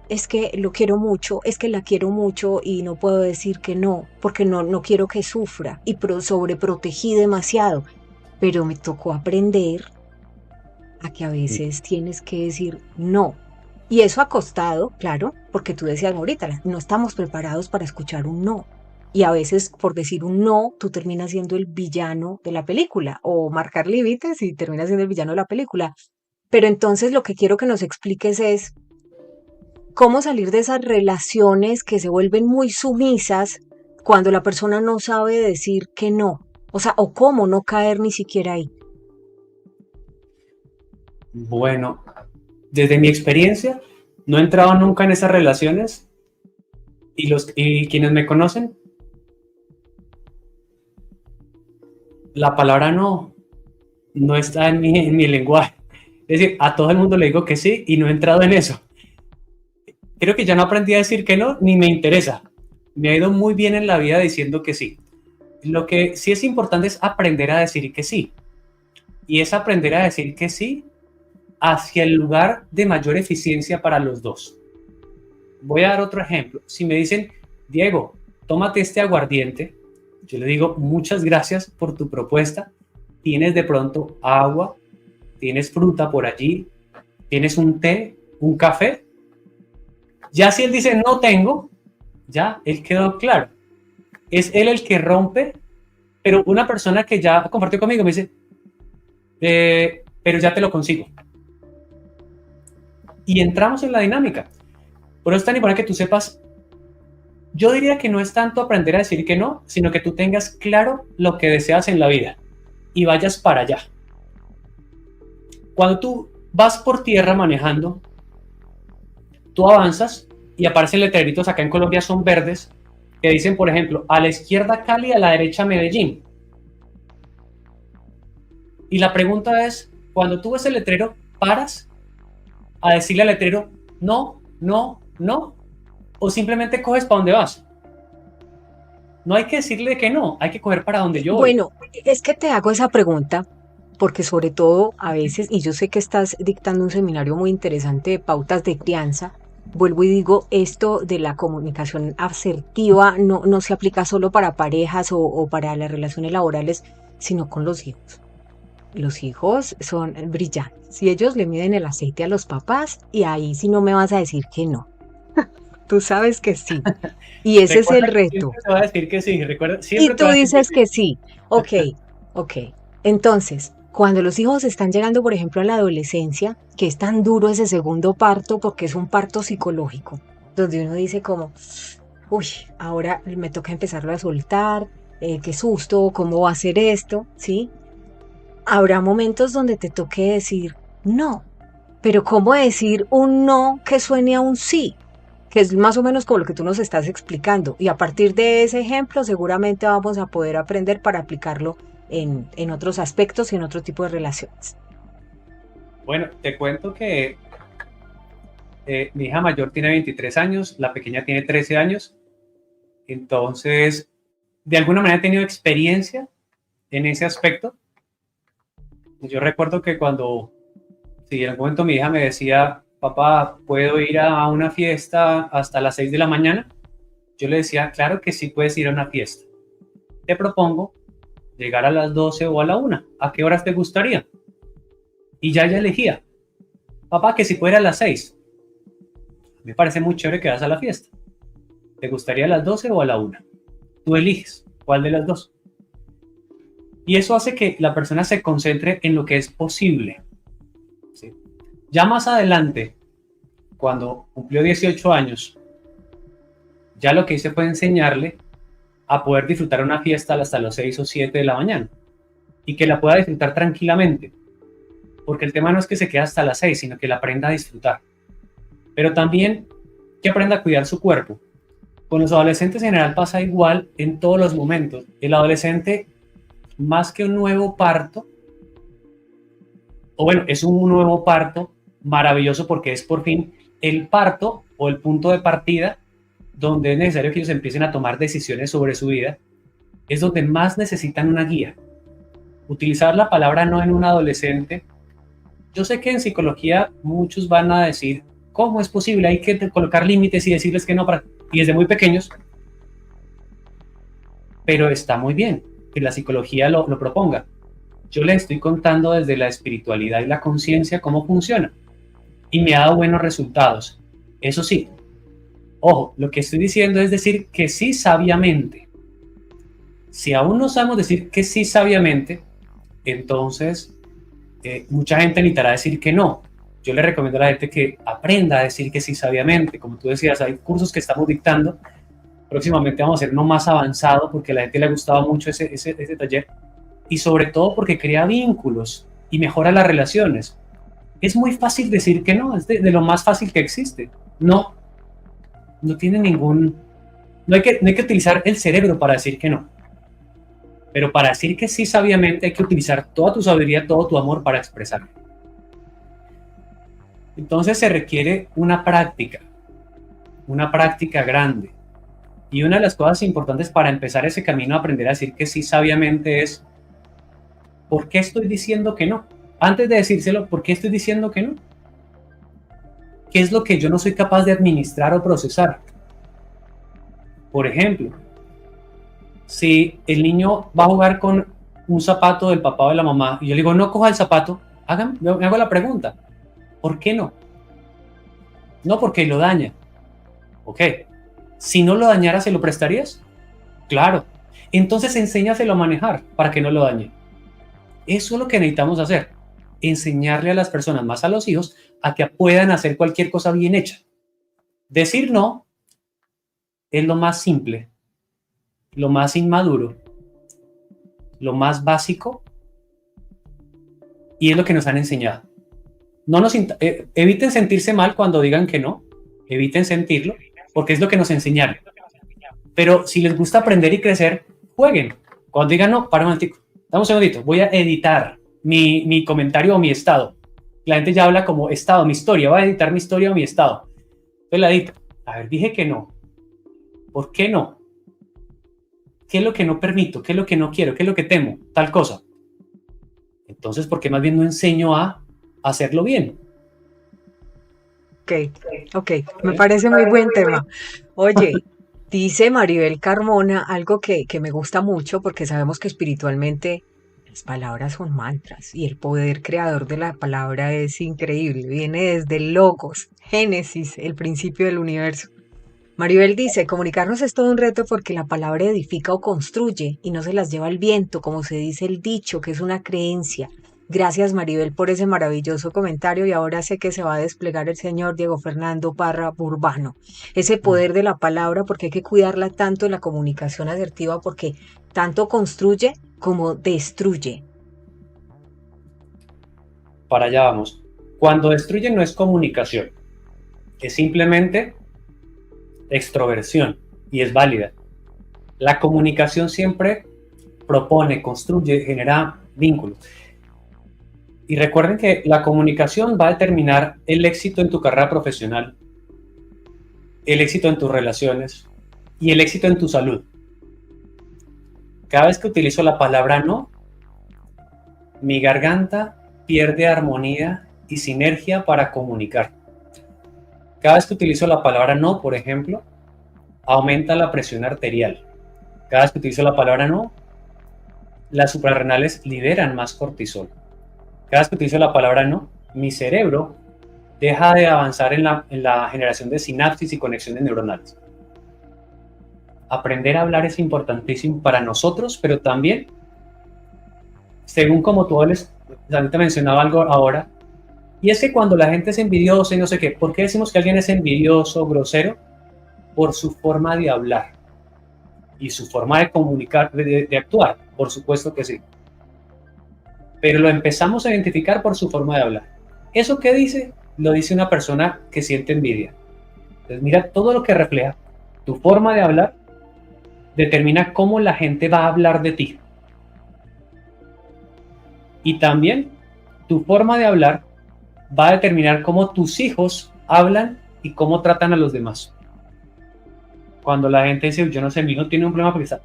[SPEAKER 3] es que lo quiero mucho, es que la quiero mucho y no puedo decir que no, porque no quiero que sufra y sobreprotegí demasiado. Pero me tocó aprender a que a veces tienes que decir no. Y eso ha costado, claro, porque tú decías ahorita, no estamos preparados para escuchar un no. Y a veces por decir un no, tú terminas siendo el villano de la película o marcar límites y terminas siendo el villano de la película. Pero entonces lo que quiero que nos expliques es cómo salir de esas relaciones que se vuelven muy sumisas cuando la persona no sabe decir que no. O sea, o cómo no caer ni siquiera ahí.
[SPEAKER 4] bueno, desde mi experiencia, no he entrado nunca en esas relaciones y quienes me conocen, la palabra no está en mi lenguaje. Es decir, a todo el mundo le digo que sí y no he entrado en eso. Creo que ya no aprendí a decir que no, ni me interesa. Me ha ido muy bien en la vida diciendo que sí. Lo que sí es importante es aprender a decir que sí. Y es aprender a decir que sí hacia el lugar de mayor eficiencia para los dos. Voy a dar otro ejemplo. Si me dicen, Diego, tómate este aguardiente, Yo le digo, muchas gracias por tu propuesta. Tienes de pronto agua, tienes fruta por allí, tienes un té, un café. Ya si él dice no tengo, ya él quedó claro. Es él el que rompe, pero una persona que ya compartió conmigo me dice, pero ya te lo consigo. Y entramos en la dinámica. Por eso es tan importante que tú sepas, yo diría que no es tanto aprender a decir que no, sino que tú tengas claro lo que deseas en la vida y vayas para allá. Cuando tú vas por tierra manejando, tú avanzas y aparecen letreritos, acá en Colombia son verdes, que dicen, por ejemplo, a la izquierda Cali, a la derecha Medellín. Y la pregunta es, cuando tú ves el letrero, ¿paras a decirle al letrero no, no, no? ¿O simplemente coges para donde vas? No hay que decirle que no, hay que coger para donde yo voy.
[SPEAKER 3] Bueno, es que te hago esa pregunta porque sobre todo a veces, y yo sé que estás dictando un seminario muy interesante de pautas de crianza, vuelvo y digo, esto de la comunicación asertiva no se aplica solo para parejas o para las relaciones laborales, sino con los hijos. Los hijos son brillantes y ellos le miden el aceite a los papás y ahí sí no me vas a decir que no. Tú sabes que sí. Y ese es el
[SPEAKER 4] Recuerda que
[SPEAKER 3] reto.
[SPEAKER 4] siempre te va a decir que sí. Recuerda,
[SPEAKER 3] Y
[SPEAKER 4] siempre te
[SPEAKER 3] tú
[SPEAKER 4] va a decir
[SPEAKER 3] dices
[SPEAKER 4] que
[SPEAKER 3] que sí. Ok, ok. Entonces, cuando los hijos están llegando, por ejemplo, a la adolescencia, que es tan duro ese segundo parto, porque es un parto psicológico, donde uno dice como, uy, ahora me toca empezarlo a soltar, qué susto, cómo va a ser esto, ¿sí? Habrá momentos donde te toque decir no, pero ¿cómo decir un no que suene a un sí? Que es más o menos como lo que tú nos estás explicando. Y a partir de ese ejemplo seguramente vamos a poder aprender para aplicarlo en otros aspectos y en otro tipo de relaciones.
[SPEAKER 4] Bueno, te cuento que mi hija mayor tiene 23 años, la pequeña tiene 13 años. Entonces, de alguna manera he tenido experiencia en ese aspecto. Yo recuerdo que cuando, si en algún momento mi hija me decía, papá, ¿puedo ir a una fiesta hasta las 6 de la mañana? Yo le decía, claro que sí puedes ir a una fiesta. Te propongo llegar a las 12 o a la 1. ¿A qué horas te gustaría? Y ya ella elegía, papá, que si pudiera a las 6. Me parece muy chévere que vas a la fiesta. ¿Te gustaría a las 12 o a la 1? Tú eliges cuál de las dos. Y eso hace que la persona se concentre en lo que es posible. ¿Sí? Ya más adelante, cuando cumplió 18 años, ya lo que hice fue enseñarle a poder disfrutar una fiesta hasta las 6 o 7 de la mañana y que la pueda disfrutar tranquilamente. Porque el tema no es que se quede hasta las 6, sino que la aprenda a disfrutar. Pero también que aprenda a cuidar su cuerpo. Con los adolescentes en general pasa igual en todos los momentos. El adolescente, más que un nuevo parto, o bueno, es un nuevo parto maravilloso porque es por fin el parto o el punto de partida donde es necesario que ellos empiecen a tomar decisiones sobre su vida, es donde más necesitan una guía. Utilizar la palabra no en un adolescente. Yo sé que en psicología muchos van a decir, ¿cómo es posible? Hay que colocar límites y decirles que no, y desde muy pequeños. Pero está muy bien que la psicología lo proponga. Yo les estoy contando desde la espiritualidad y la conciencia cómo funciona. Y me ha dado buenos resultados. Eso sí, ojo, lo que estoy diciendo es decir que sí sabiamente. Si aún no sabemos decir que sí sabiamente, entonces mucha gente necesitará decir que no. Yo le recomiendo a la gente que aprenda a decir que sí sabiamente. Como tú decías, hay cursos que estamos dictando. Próximamente vamos a hacer uno más avanzado porque a la gente le ha gustado mucho ese taller. Y sobre todo porque crea vínculos y mejora las relaciones. Es muy fácil decir que no, es de lo más fácil que existe. No tiene ningún... No hay que utilizar el cerebro para decir que no. Pero para decir que sí sabiamente hay que utilizar toda tu sabiduría, todo tu amor para expresarlo. Entonces se requiere una práctica grande. Y una de las cosas importantes para empezar ese camino a aprender a decir que sí sabiamente es, ¿por qué estoy diciendo que no? Antes de decírselo, ¿por qué estoy diciendo que no? ¿Qué es lo que yo no soy capaz de administrar o procesar? Por ejemplo, si el niño va a jugar con un zapato del papá o de la mamá y yo le digo, no coja el zapato, me hago la pregunta, ¿por qué no? No, porque lo daña. Ok, si no lo dañara, ¿se lo prestarías? Claro. Entonces enséñaselo a manejar para que no lo dañe. Eso es lo que necesitamos hacer. Enseñarle a las personas, más a los hijos, a que puedan hacer cualquier cosa bien hecha. Decir no es lo más simple, lo más inmaduro, lo más básico y es lo que nos han enseñado. Eviten sentirse mal cuando digan que no, eviten sentirlo porque es lo que nos enseñaron. Pero si les gusta aprender y crecer, jueguen. Cuando digan no, para un momentico, dame un segundito, voy a editar mi comentario o mi estado. La gente ya habla como estado, mi historia, voy a editar mi historia o mi estado. Entonces la edito. A ver, dije que no. ¿Por qué no? ¿Qué es lo que no permito? ¿Qué es lo que no quiero? ¿Qué es lo que temo? Tal cosa. Entonces, ¿por qué más bien no enseño a hacerlo bien?
[SPEAKER 3] Ok, me parece muy buen tema. Oye, dice Maribel Carmona algo que me gusta mucho porque sabemos que espiritualmente las palabras son mantras y el poder creador de la palabra es increíble. Viene desde el logos, Génesis, el principio del universo. Maribel dice, comunicarnos es todo un reto porque la palabra edifica o construye y no se las lleva el viento, como se dice el dicho, que es una creencia. Gracias Maribel por ese maravilloso comentario y ahora sé que se va a desplegar el señor Diego Fernando Parra Burbano. Ese poder de la palabra, porque hay que cuidarla tanto en la comunicación asertiva, porque tanto construye como destruye.
[SPEAKER 4] Para allá vamos. Cuando destruye no es comunicación, es simplemente extroversión y es válida. La comunicación siempre propone, construye, genera vínculos. Y recuerden que la comunicación va a determinar el éxito en tu carrera profesional, el éxito en tus relaciones y el éxito en tu salud. Cada vez que utilizo la palabra no, mi garganta pierde armonía y sinergia para comunicar. Cada vez que utilizo la palabra no, por ejemplo, aumenta la presión arterial. Cada vez que utilizo la palabra no, las suprarrenales liberan más cortisol. Cada vez que utilizo la palabra no, mi cerebro deja de avanzar en la generación de sinapsis y conexiones neuronales. Aprender a hablar es importantísimo para nosotros, pero también, según como tú hables, te mencionaba algo ahora, y es que cuando la gente es envidiosa y no sé qué, ¿por qué decimos que alguien es envidioso, grosero? Por su forma de hablar y su forma de comunicar, de actuar, por supuesto que sí. Pero lo empezamos a identificar por su forma de hablar. ¿Eso qué dice? Lo dice una persona que siente envidia. Entonces mira, todo lo que refleja tu forma de hablar determina cómo la gente va a hablar de ti. Y también tu forma de hablar va a determinar cómo tus hijos hablan y cómo tratan a los demás. Cuando la gente dice, yo no sé, mi hijo tiene un problema porque está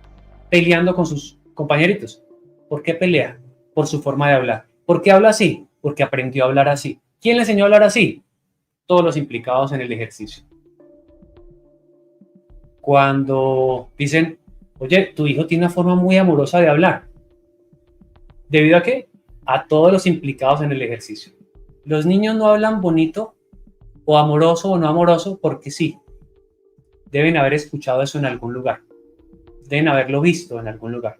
[SPEAKER 4] peleando con sus compañeritos. ¿Por qué pelea? Por su forma de hablar. ¿Por qué habla así? Porque aprendió a hablar así. ¿Quién le enseñó a hablar así? Todos los implicados en el ejercicio. Cuando dicen, oye, tu hijo tiene una forma muy amorosa de hablar. ¿Debido a qué? A todos los implicados en el ejercicio. Los niños no hablan bonito o amoroso o no amoroso porque sí. Deben haber escuchado eso en algún lugar. Deben haberlo visto en algún lugar.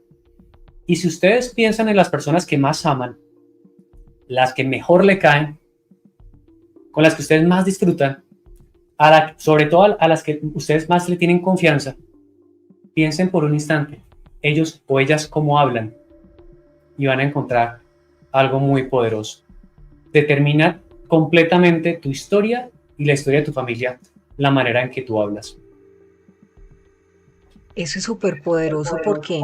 [SPEAKER 4] Y si ustedes piensan en las personas que más aman, las que mejor le caen, con las que ustedes más disfrutan, sobre todo a las que ustedes más le tienen confianza, piensen por un instante, ellos o ellas cómo hablan y van a encontrar algo muy poderoso. Determina completamente tu historia y la historia de tu familia, la manera en que tú hablas.
[SPEAKER 3] Eso es súper poderoso porque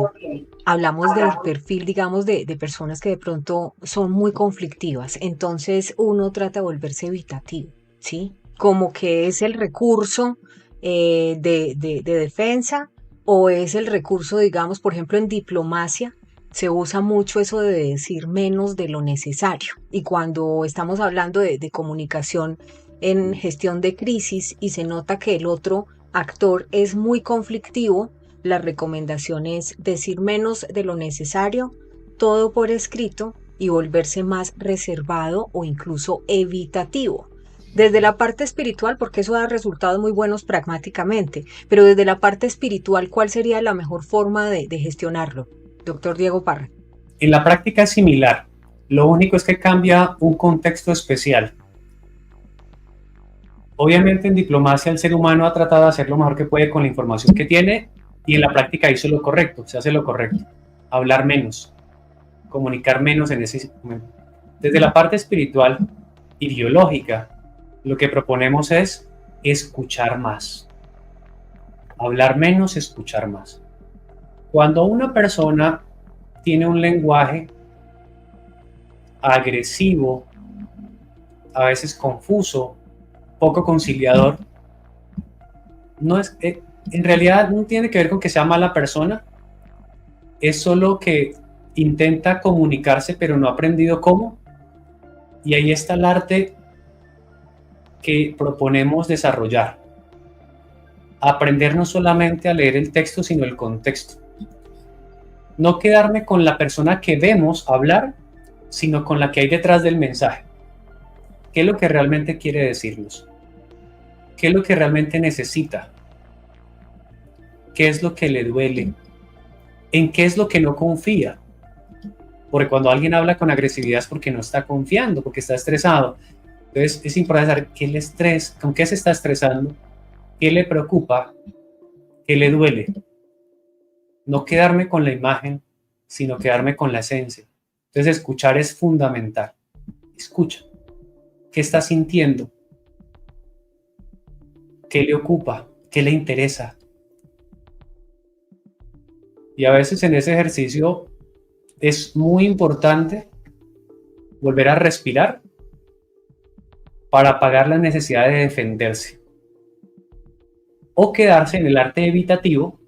[SPEAKER 3] hablamos del perfil, digamos, de personas que de pronto son muy conflictivas. Entonces uno trata de volverse evitativo, ¿sí? Como que es el recurso de defensa o es el recurso, digamos, por ejemplo, en diplomacia. Se usa mucho eso de decir menos de lo necesario. Y cuando estamos hablando de comunicación en gestión de crisis y se nota que el otro actor es muy conflictivo, la recomendación es decir menos de lo necesario, todo por escrito y volverse más reservado o incluso evitativo. Desde la parte espiritual, porque eso da resultados muy buenos pragmáticamente, pero desde la parte espiritual, ¿cuál sería la mejor forma de gestionarlo? Doctor Diego Parra.
[SPEAKER 4] En la práctica es similar, lo único es que cambia un contexto especial. Obviamente en diplomacia el ser humano ha tratado de hacer lo mejor que puede con la información que tiene y en la práctica hizo lo correcto, se hace lo correcto, hablar menos, comunicar menos en ese momento. Desde la parte espiritual y biológica, lo que proponemos es escuchar más, hablar menos, escuchar más. Cuando una persona tiene un lenguaje agresivo, a veces confuso, poco conciliador, no es, en realidad no tiene que ver con que sea mala persona, es solo que intenta comunicarse pero no ha aprendido cómo, y ahí está el arte que proponemos desarrollar. Aprender no solamente a leer el texto, sino el contexto. No quedarme con la persona que vemos hablar, sino con la que hay detrás del mensaje. ¿Qué es lo que realmente quiere decirnos? ¿Qué es lo que realmente necesita? ¿Qué es lo que le duele? ¿En qué es lo que no confía? Porque cuando alguien habla con agresividad es porque no está confiando, porque está estresado. Entonces es importante saber qué le estresa, con qué se está estresando, qué le preocupa, qué le duele. No quedarme con la imagen, sino quedarme con la esencia. Entonces escuchar es fundamental. Escucha. ¿Qué está sintiendo? ¿Qué le ocupa? ¿Qué le interesa? Y a veces en ese ejercicio es muy importante volver a respirar para apagar la necesidad de defenderse. O quedarse en el arte evitativo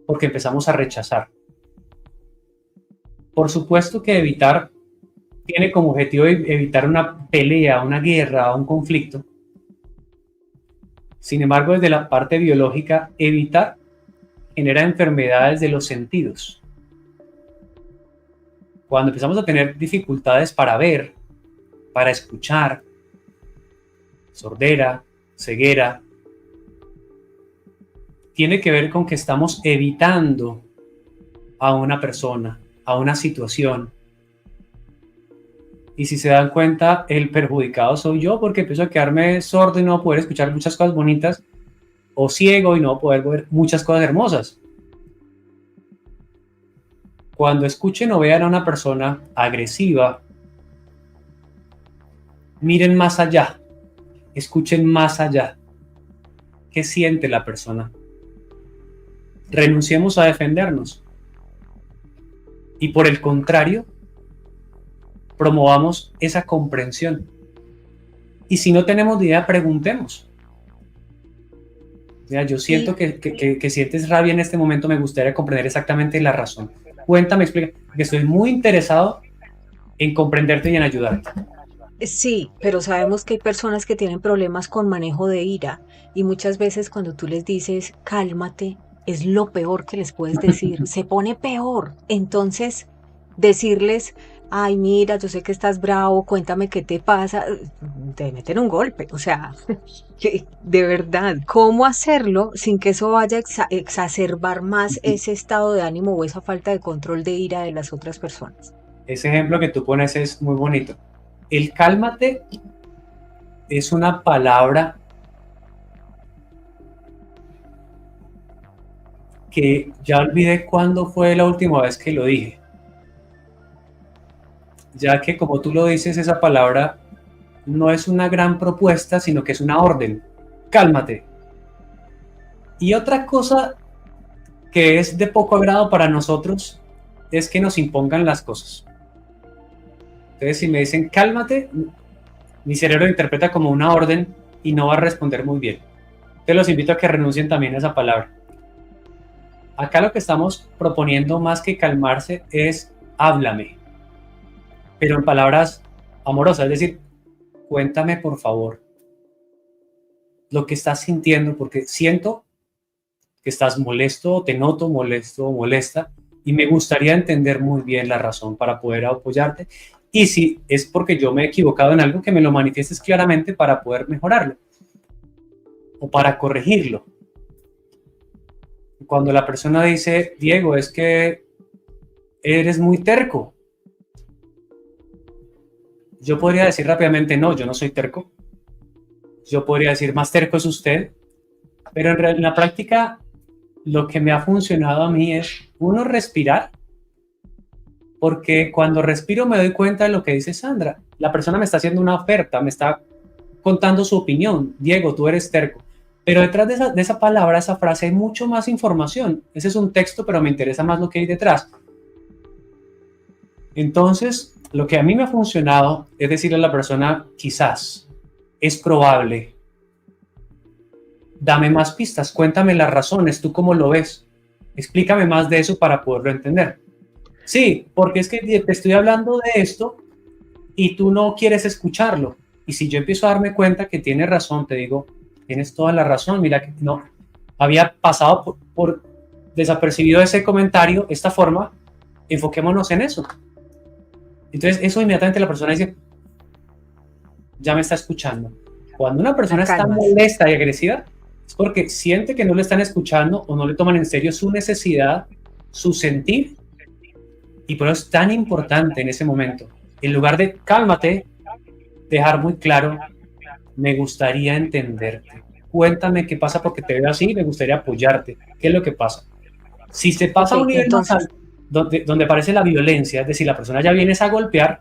[SPEAKER 4] porque empezamos a rechazar. Por supuesto que evitar tiene como objetivo evitar una pelea, una guerra, un conflicto. Sin embargo, desde la parte biológica, evitar genera enfermedades de los sentidos. Cuando empezamos a tener dificultades para ver, para escuchar, sordera, ceguera, tiene que ver con que estamos evitando a una persona, a una situación. Y si se dan cuenta, el perjudicado soy yo porque empiezo a quedarme sordo y no poder escuchar muchas cosas bonitas, o ciego y no poder ver muchas cosas hermosas. Cuando escuchen o vean a una persona agresiva, miren más allá, escuchen más allá. ¿Qué siente la persona? Renunciemos a defendernos. Y por el contrario, promovamos esa comprensión. Y si no tenemos idea, preguntemos. Mira, yo siento que sientes rabia en este momento, me gustaría comprender exactamente la razón. Cuéntame, explica, porque estoy muy interesado en comprenderte y en ayudarte.
[SPEAKER 3] Sí, pero sabemos que hay personas que tienen problemas con manejo de ira y muchas veces cuando tú les dices cálmate, es lo peor que les puedes decir, se pone peor. Entonces, decirles, ay, mira, yo sé que estás bravo, cuéntame qué te pasa, te meten un golpe. O sea, de verdad, ¿cómo hacerlo sin que eso vaya a exacerbar más ese estado de ánimo o esa falta de control de ira de las otras personas?
[SPEAKER 4] Ese ejemplo que tú pones es muy bonito. El cálmate es una palabra que ya olvidé cuándo fue la última vez que lo dije. Ya que como tú lo dices, esa palabra no es una gran propuesta, sino que es una orden. Cálmate. Y otra cosa que es de poco agrado para nosotros es que nos impongan las cosas. Entonces, si me dicen cálmate, mi cerebro lo interpreta como una orden y no va a responder muy bien. Entonces, los invito a que renuncien también a esa palabra. Acá lo que estamos proponiendo más que calmarse es háblame, pero en palabras amorosas, es decir, cuéntame por favor lo que estás sintiendo, porque siento que estás molesto, te noto molesto o molesta, y me gustaría entender muy bien la razón para poder apoyarte. Y si es porque yo me he equivocado en algo, que me lo manifiestes claramente para poder mejorarlo o para corregirlo. Cuando la persona dice, Diego, es que eres muy terco, yo podría decir rápidamente, no, yo no soy terco. Yo podría decir, más terco es usted. Pero en la práctica, lo que me ha funcionado a mí es, uno, respirar. Porque cuando respiro me doy cuenta de lo que dice Sandra. La persona me está haciendo una oferta, me está contando su opinión. Diego, tú eres terco. Pero detrás de esa palabra, esa frase, hay mucho más información. Ese es un texto, pero me interesa más lo que hay detrás. Entonces, lo que a mí me ha funcionado es decirle a la persona, quizás, es probable. Dame más pistas, cuéntame las razones, ¿tú cómo lo ves? Explícame más de eso para poderlo entender. Sí, porque es que te estoy hablando de esto y tú no quieres escucharlo. Y si yo empiezo a darme cuenta que tienes razón, te digo, tienes toda la razón, mira que no, había pasado por desapercibido ese comentario, esta forma, enfoquémonos en eso. Entonces eso inmediatamente la persona dice, ya me está escuchando. Cuando una persona está molesta y agresiva, es porque siente que no le están escuchando o no le toman en serio su necesidad, su sentir, y por eso es tan importante en ese momento, en lugar de cálmate, dejar muy claro, me gustaría entenderte, cuéntame qué pasa porque te veo así, me gustaría apoyarte, ¿qué es lo que pasa? Si se pasa a un nivel más alto, donde aparece la violencia, es decir, la persona ya vienes a golpear,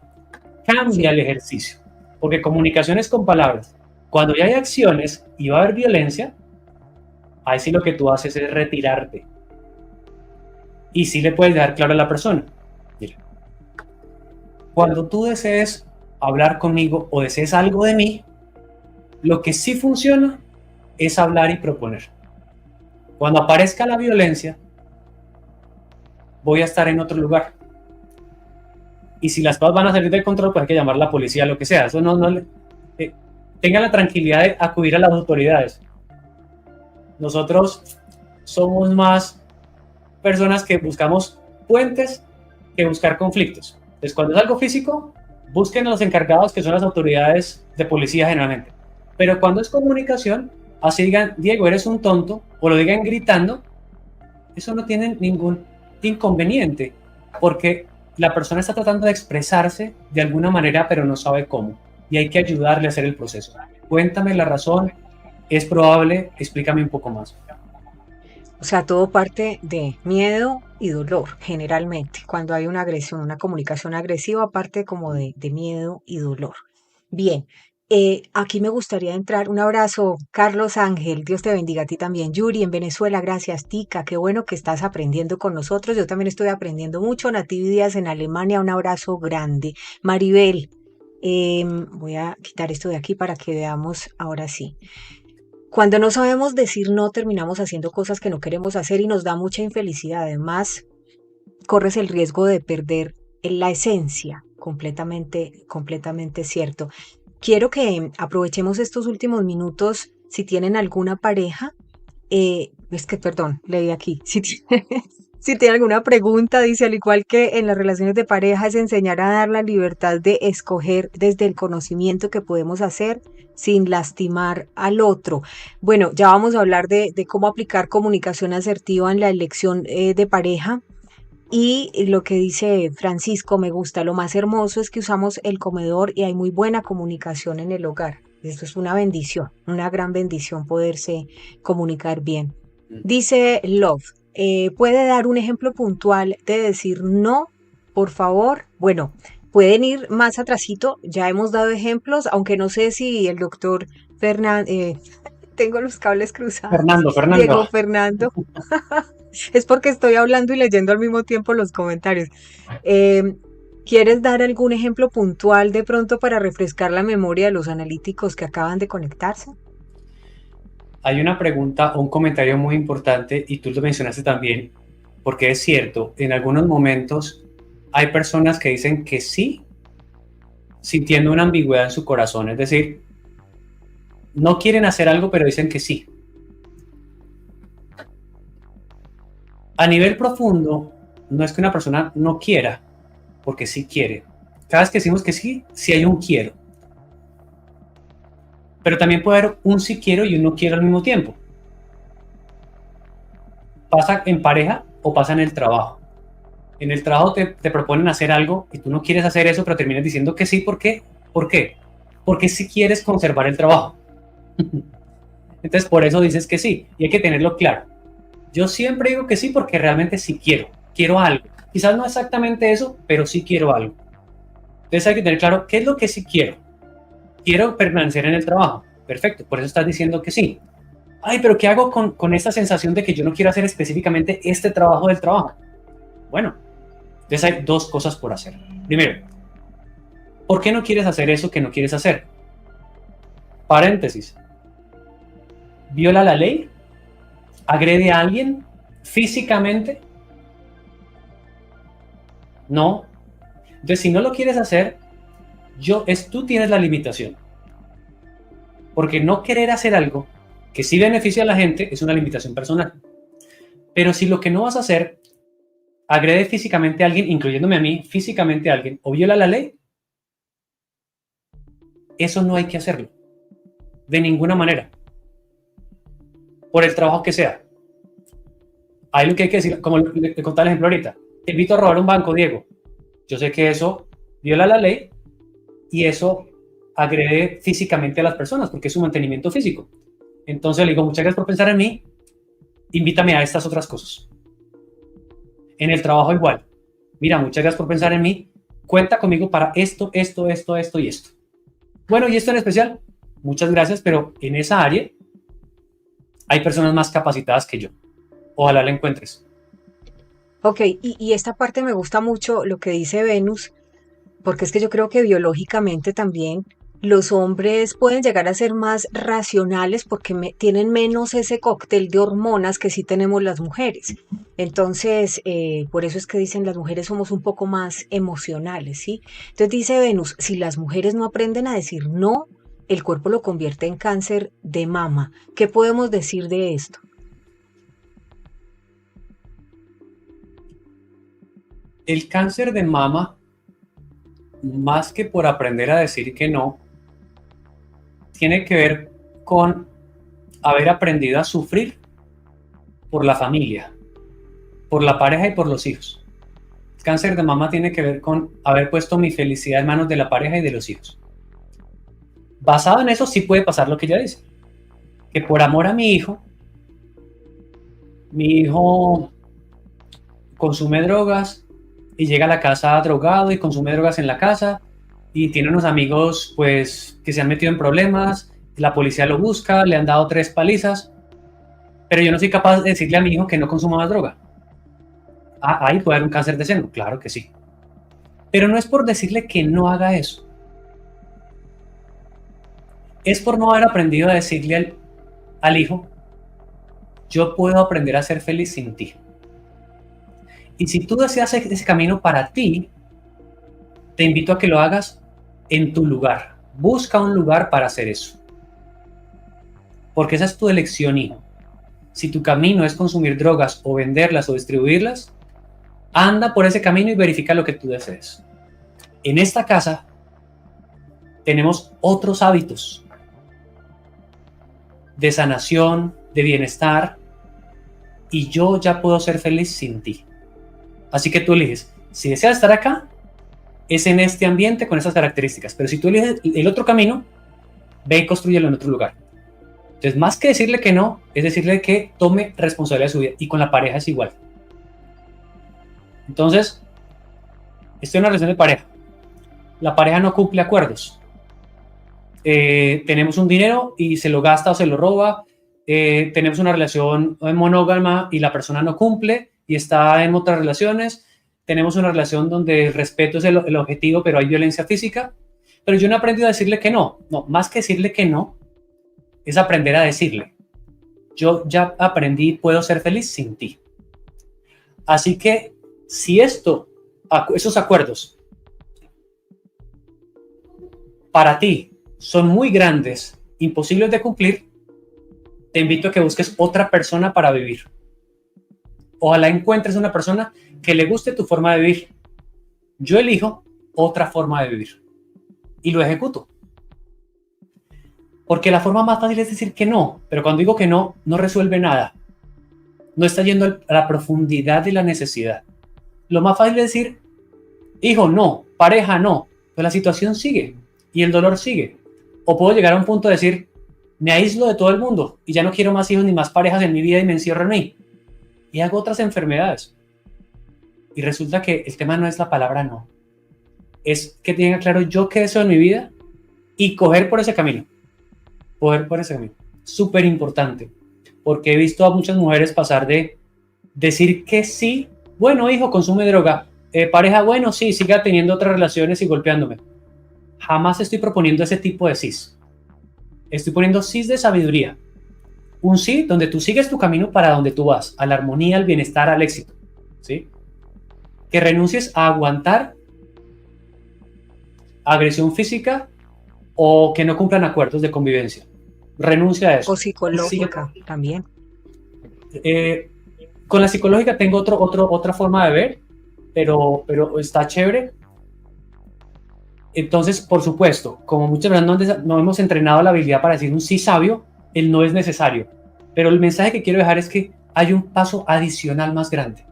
[SPEAKER 4] cambia el ejercicio, porque comunicación es con palabras. Cuando ya hay acciones y va a haber violencia, ahí sí lo que tú haces es retirarte. Y sí le puedes dejar claro a la persona. Mira, cuando tú desees hablar conmigo o desees algo de mí, lo que sí funciona es hablar y proponer. Cuando aparezca la violencia, voy a estar en otro lugar. Y si las cosas van a salir de control, pues hay que llamar a la policía, lo que sea. Eso tenga la tranquilidad de acudir a las autoridades. Nosotros somos más personas que buscamos puentes que buscar conflictos. Entonces, cuando es algo físico, busquen a los encargados, que son las autoridades de policía generalmente. Pero cuando es comunicación, así digan, Diego, eres un tonto, o lo digan gritando, eso no tiene ningún inconveniente, porque la persona está tratando de expresarse de alguna manera, pero no sabe cómo. Y hay que ayudarle a hacer el proceso. Cuéntame la razón, es probable, explícame un poco más.
[SPEAKER 3] O sea, todo parte de miedo y dolor, generalmente. Cuando hay una agresión, una comunicación agresiva, parte como de miedo y dolor. Bien, aquí me gustaría entrar. Un abrazo, Carlos Ángel. Dios te bendiga a ti también. Yuri, en Venezuela, gracias. Tica, qué bueno que estás aprendiendo con nosotros. Yo también estoy aprendiendo mucho. Nativi Díaz en Alemania, un abrazo grande. Maribel, voy a quitar esto de aquí para que veamos ahora sí. Cuando no sabemos decir no, terminamos haciendo cosas que no queremos hacer y nos da mucha infelicidad. Además, corres el riesgo de perder la esencia. Completamente cierto. Quiero que aprovechemos estos últimos minutos. Si tienen alguna pareja, perdón, leí aquí. Si tiene alguna pregunta, dice, al igual que en las relaciones de pareja, es enseñar a dar la libertad de escoger desde el conocimiento que podemos hacer sin lastimar al otro. Bueno, ya vamos a hablar de cómo aplicar comunicación asertiva en la elección de pareja. Y lo que dice Francisco me gusta, lo más hermoso es que usamos el comedor y hay muy buena comunicación en el hogar. Esto es una bendición, una gran bendición poderse comunicar bien. Dice Love, ¿puede dar un ejemplo puntual de decir no, por favor? Bueno, pueden ir más atrasito, ya hemos dado ejemplos, aunque no sé si el doctor Fernando, tengo los cables cruzados.
[SPEAKER 4] Fernando.
[SPEAKER 3] Diego Fernando. Es porque estoy hablando y leyendo al mismo tiempo los comentarios. ¿Quieres dar algún ejemplo puntual de pronto para refrescar la memoria de los analíticos que acaban de conectarse?
[SPEAKER 4] Hay una pregunta o un comentario muy importante y tú lo mencionaste también, porque es cierto, en algunos momentos hay personas que dicen que sí, sintiendo una ambigüedad en su corazón, es decir, no quieren hacer algo pero dicen que sí. A nivel profundo, no es que una persona no quiera, porque sí quiere. Cada vez que decimos que sí, sí hay un quiero. Pero también puede haber un sí quiero y un no quiero al mismo tiempo. Pasa en pareja o pasa en el trabajo. En el trabajo te proponen hacer algo y tú no quieres hacer eso, pero terminas diciendo que sí. ¿Por qué? ¿Por qué? Porque si quieres conservar el trabajo. Entonces, por eso dices que sí. Y hay que tenerlo claro. Yo siempre digo que sí porque realmente sí quiero algo. Quizás no exactamente eso, pero sí quiero algo. Entonces hay que tener claro qué es lo que sí quiero. Quiero permanecer en el trabajo. Perfecto, por eso estás diciendo que sí. Ay, pero ¿qué hago con esta sensación de que yo no quiero hacer específicamente este trabajo del trabajo? Bueno, entonces hay dos cosas por hacer. Primero, ¿por qué no quieres hacer eso que no quieres hacer? Paréntesis. ¿Viola la ley? ¿Agrede a alguien físicamente? No. Entonces, si no lo quieres hacer, tú tienes la limitación. Porque no querer hacer algo que sí beneficia a la gente es una limitación personal. Pero si lo que no vas a hacer agrede físicamente a alguien, incluyéndome a mí, físicamente a alguien, o viola la ley, eso no hay que hacerlo. De ninguna manera. Por el trabajo que sea. Hay lo que hay que decir, como le contaba el ejemplo ahorita. Te invito a robar un banco, Diego. Yo sé que eso viola la ley y eso agrede físicamente a las personas porque es su mantenimiento físico. Entonces le digo, muchas gracias por pensar en mí, invítame a estas otras cosas. En el trabajo igual. Mira, muchas gracias por pensar en mí, cuenta conmigo para esto y esto. Bueno, y esto en especial, muchas gracias, pero en esa área hay personas más capacitadas que yo. Ojalá la encuentres.
[SPEAKER 3] Ok, y esta parte me gusta mucho lo que dice Venus, porque es que yo creo que biológicamente también los hombres pueden llegar a ser más racionales porque tienen menos ese cóctel de hormonas que sí tenemos las mujeres. Entonces, por eso es que dicen las mujeres somos un poco más emocionales, ¿sí? Entonces dice Venus, si las mujeres no aprenden a decir no, el cuerpo lo convierte en cáncer de mama. ¿Qué podemos decir de esto?
[SPEAKER 4] El cáncer de mama, más que por aprender a decir que no, tiene que ver con haber aprendido a sufrir por la familia, por la pareja y por los hijos. El cáncer de mama tiene que ver con haber puesto mi felicidad en manos de la pareja y de los hijos. Basado en eso sí puede pasar lo que ella dice, que por amor a mi hijo consume drogas y llega a la casa drogado y consume drogas en la casa y tiene unos amigos pues que se han metido en problemas, la policía lo busca, le han dado 3 palizas, pero yo no soy capaz de decirle a mi hijo que no consuma más droga. Ahí puede haber un cáncer de seno, claro que sí. Pero no es por decirle que no haga eso. Es por no haber aprendido a decirle al hijo, yo puedo aprender a ser feliz sin ti. Y si tú deseas ese camino para ti, te invito a que lo hagas en tu lugar. Busca un lugar para hacer eso. Porque esa es tu elección, hijo. Si tu camino es consumir drogas o venderlas o distribuirlas, anda por ese camino y verifica lo que tú desees. En esta casa tenemos otros hábitos de sanación, de bienestar, y yo ya puedo ser feliz sin ti. Así que tú eliges, si deseas estar acá, es en este ambiente con esas características, pero si tú eliges el otro camino, ve y construyelo en otro lugar. Entonces, más que decirle que no, es decirle que tome responsabilidad de su vida, y con la pareja es igual. Entonces, estoy en una relación de pareja. La pareja no cumple acuerdos. Tenemos un dinero y se lo gasta o se lo roba. Tenemos una relación monógama y la persona no cumple y está en otras relaciones. Tenemos una relación donde el respeto es el objetivo, pero hay violencia física. Pero yo no he aprendido a decirle que no. No, más que decirle que no, es aprender a decirle. Yo ya aprendí, puedo ser feliz sin ti. Así que si esos acuerdos para ti son muy grandes, imposibles de cumplir, te invito a que busques otra persona para vivir. Ojalá encuentres una persona que le guste tu forma de vivir. Yo elijo otra forma de vivir y lo ejecuto. Porque la forma más fácil es decir que no, pero cuando digo que no, no resuelve nada. No está yendo a la profundidad de la necesidad. Lo más fácil es decir, hijo, no, pareja, no, pero la situación sigue y el dolor sigue. O puedo llegar a un punto de decir, me aíslo de todo el mundo y ya no quiero más hijos ni más parejas en mi vida y me encierro en mí. Y hago otras enfermedades. Y resulta que el tema no es la palabra no. Es que tenga claro yo qué deseo en mi vida y coger por ese camino. Coger por ese camino. Súper importante. Porque he visto a muchas mujeres pasar de decir que sí, bueno, hijo, consume droga. Pareja, bueno, sí, siga teniendo otras relaciones y golpeándome. Jamás estoy proponiendo ese tipo de sís. Estoy poniendo sís de sabiduría. Un sí donde tú sigues tu camino para donde tú vas, a la armonía, al bienestar, al éxito. ¿Sí? Que renuncies a aguantar agresión física o que no cumplan acuerdos de convivencia. Renuncia a eso.
[SPEAKER 3] O psicológica también.
[SPEAKER 4] Con la psicológica tengo otra forma de ver, pero está chévere. Entonces, por supuesto, como muchas veces no hemos entrenado la habilidad para decir un sí sabio, el no es necesario. Pero el mensaje que quiero dejar es que hay un paso adicional más grande.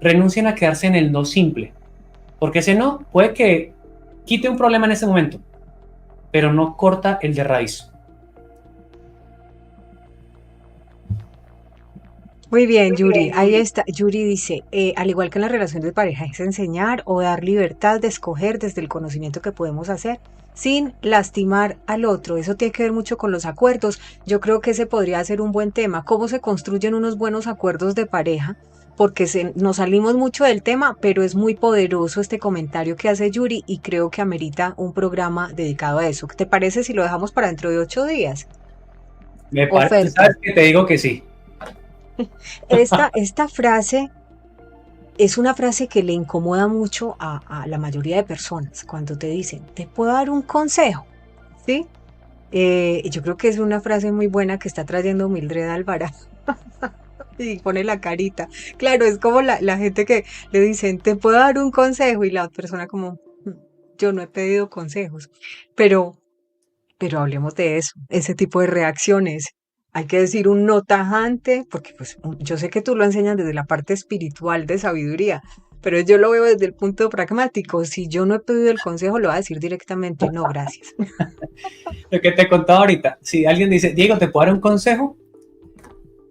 [SPEAKER 4] Renuncien a quedarse en el no simple, porque ese no puede que quite un problema en ese momento, pero no corta el de raíz.
[SPEAKER 3] Muy bien, Yuri. Ahí está. Yuri dice, al igual que en la relación de pareja, es enseñar o dar libertad de escoger desde el conocimiento que podemos hacer sin lastimar al otro. Eso tiene que ver mucho con los acuerdos. Yo creo que ese podría ser un buen tema. ¿Cómo se construyen unos buenos acuerdos de pareja? Porque nos salimos mucho del tema, pero es muy poderoso este comentario que hace Yuri y creo que amerita un programa dedicado a eso. ¿Qué te parece si lo dejamos para dentro de 8 días?
[SPEAKER 4] Me parece, ¿sabes que te digo que sí?
[SPEAKER 3] Esta frase es una frase que le incomoda mucho a la mayoría de personas cuando te dicen, ¿te puedo dar un consejo? ¿Sí? Yo creo que es una frase muy buena que está trayendo Mildred Alvarado. Y pone la carita. Claro, es como la gente que le dicen, ¿te puedo dar un consejo? Y la persona como, yo no he pedido consejos. Pero hablemos de eso, ese tipo de reacciones. Hay que decir un no tajante, porque pues yo sé que tú lo enseñas desde la parte espiritual de sabiduría, pero yo lo veo desde el punto pragmático. Si yo no he pedido el consejo, lo voy a decir directamente, no, gracias.
[SPEAKER 4] Lo que te contaba ahorita, si alguien dice, Diego, ¿te puedo dar un consejo?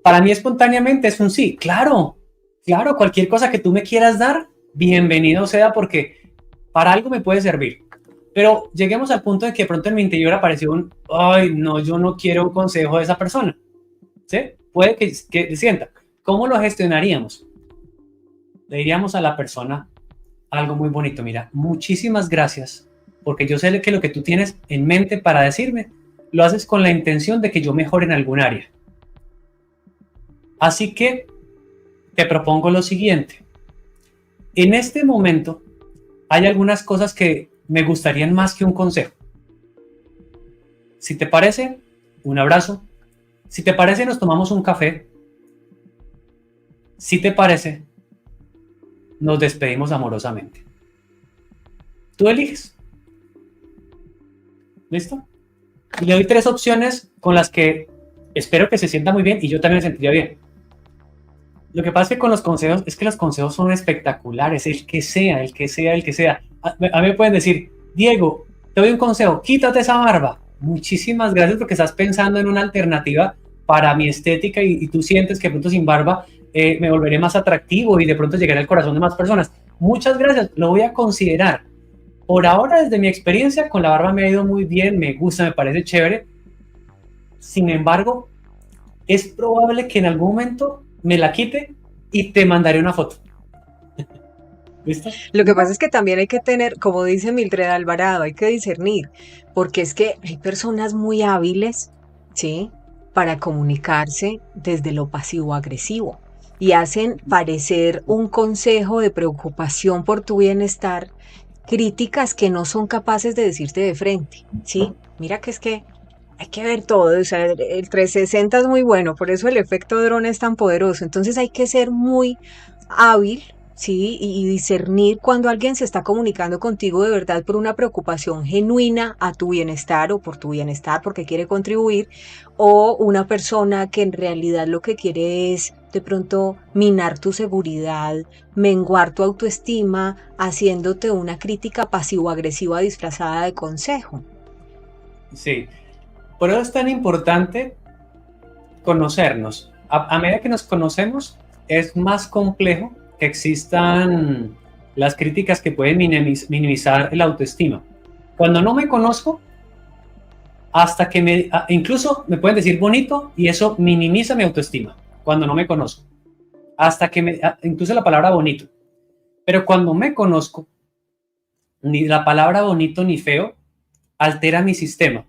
[SPEAKER 4] Para mí espontáneamente es un sí. Claro, cualquier cosa que tú me quieras dar, bienvenido sea, porque para algo me puede servir. Pero lleguemos al punto de que de pronto en mi interior apareció un, ay, no, yo no quiero un consejo de esa persona. ¿Sí? Puede que sienta. ¿Cómo lo gestionaríamos? Le diríamos a la persona algo muy bonito. Mira, muchísimas gracias, porque yo sé que lo que tú tienes en mente para decirme, lo haces con la intención de que yo mejore en algún área. Así que te propongo lo siguiente. En este momento hay algunas cosas que me gustarían más que un consejo. Si te parece, un abrazo. Si te parece, nos tomamos un café. Si te parece, nos despedimos amorosamente. Tú eliges. ¿Listo? Y le doy 3 opciones con las que espero que se sienta muy bien y yo también me sentiría bien. Lo que pasa es que con los consejos, es que los consejos son espectaculares, el que sea. A mí me pueden decir, Diego, te doy un consejo, quítate esa barba. Muchísimas gracias porque estás pensando en una alternativa para mi estética y tú sientes que de pronto sin barba me volveré más atractivo y de pronto llegaré al corazón de más personas. Muchas gracias, lo voy a considerar. Por ahora, desde mi experiencia, con la barba me ha ido muy bien, me gusta, me parece chévere. Sin embargo, es probable que en algún momento me la quite y te mandaré una foto. ¿Listo?
[SPEAKER 3] Lo que pasa es que también hay que tener, como dice Mildred Alvarado, hay que discernir, porque es que hay personas muy hábiles, ¿sí?, para comunicarse desde lo pasivo-agresivo y hacen parecer un consejo de preocupación por tu bienestar, críticas que no son capaces de decirte de frente, ¿sí? Mira que es que hay que ver todo, o sea, el 360 es muy bueno, por eso el efecto dron es tan poderoso. Entonces hay que ser muy hábil, ¿sí? Y discernir cuando alguien se está comunicando contigo de verdad por una preocupación genuina a tu bienestar o por tu bienestar porque quiere contribuir, o una persona que en realidad lo que quiere es de pronto minar tu seguridad, menguar tu autoestima, haciéndote una crítica pasivo-agresiva disfrazada de consejo.
[SPEAKER 4] Sí, por eso es tan importante conocernos. A medida que nos conocemos, es más complejo que existan las críticas que pueden minimizar el autoestima. Cuando no me conozco, hasta que incluso me pueden decir bonito y eso minimiza mi autoestima. Cuando no me conozco, incluso la palabra bonito. Pero cuando me conozco, ni la palabra bonito ni feo altera mi sistema.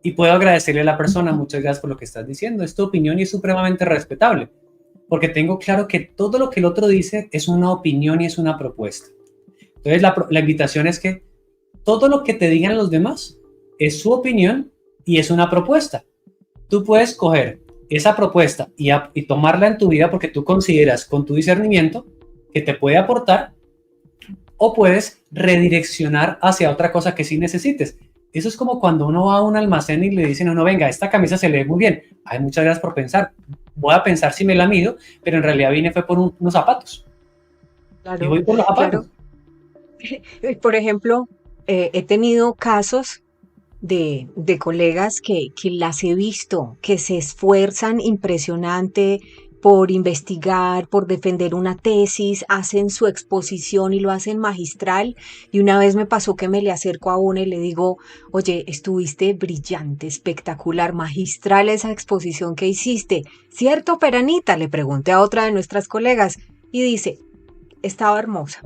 [SPEAKER 4] Y puedo agradecerle a la persona, muchas gracias por lo que estás diciendo, es tu opinión y es supremamente respetable, porque tengo claro que todo lo que el otro dice es una opinión y es una propuesta. Entonces la invitación es que todo lo que te digan los demás es su opinión y es una propuesta. Tú puedes coger esa propuesta y tomarla en tu vida porque tú consideras con tu discernimiento que te puede aportar, o puedes redireccionar hacia otra cosa que sí necesites. Eso es como cuando uno va a un almacén y le dicen a uno, venga, esta camisa se le ve muy bien. Ay, muchas gracias por pensar. Voy a pensar si me la mido, pero en realidad vine fue por unos zapatos. Y
[SPEAKER 3] Claro,
[SPEAKER 4] voy por los
[SPEAKER 3] claro.
[SPEAKER 4] zapatos.
[SPEAKER 3] Por ejemplo, he tenido casos de colegas que las he visto, que se esfuerzan impresionante por investigar, por defender una tesis, hacen su exposición y lo hacen magistral. Y una vez me pasó que me le acerco a una y le digo, oye, estuviste brillante, espectacular, magistral esa exposición que hiciste. ¿Cierto, Peranita? Le pregunté a otra de nuestras colegas y dice, estaba hermosa.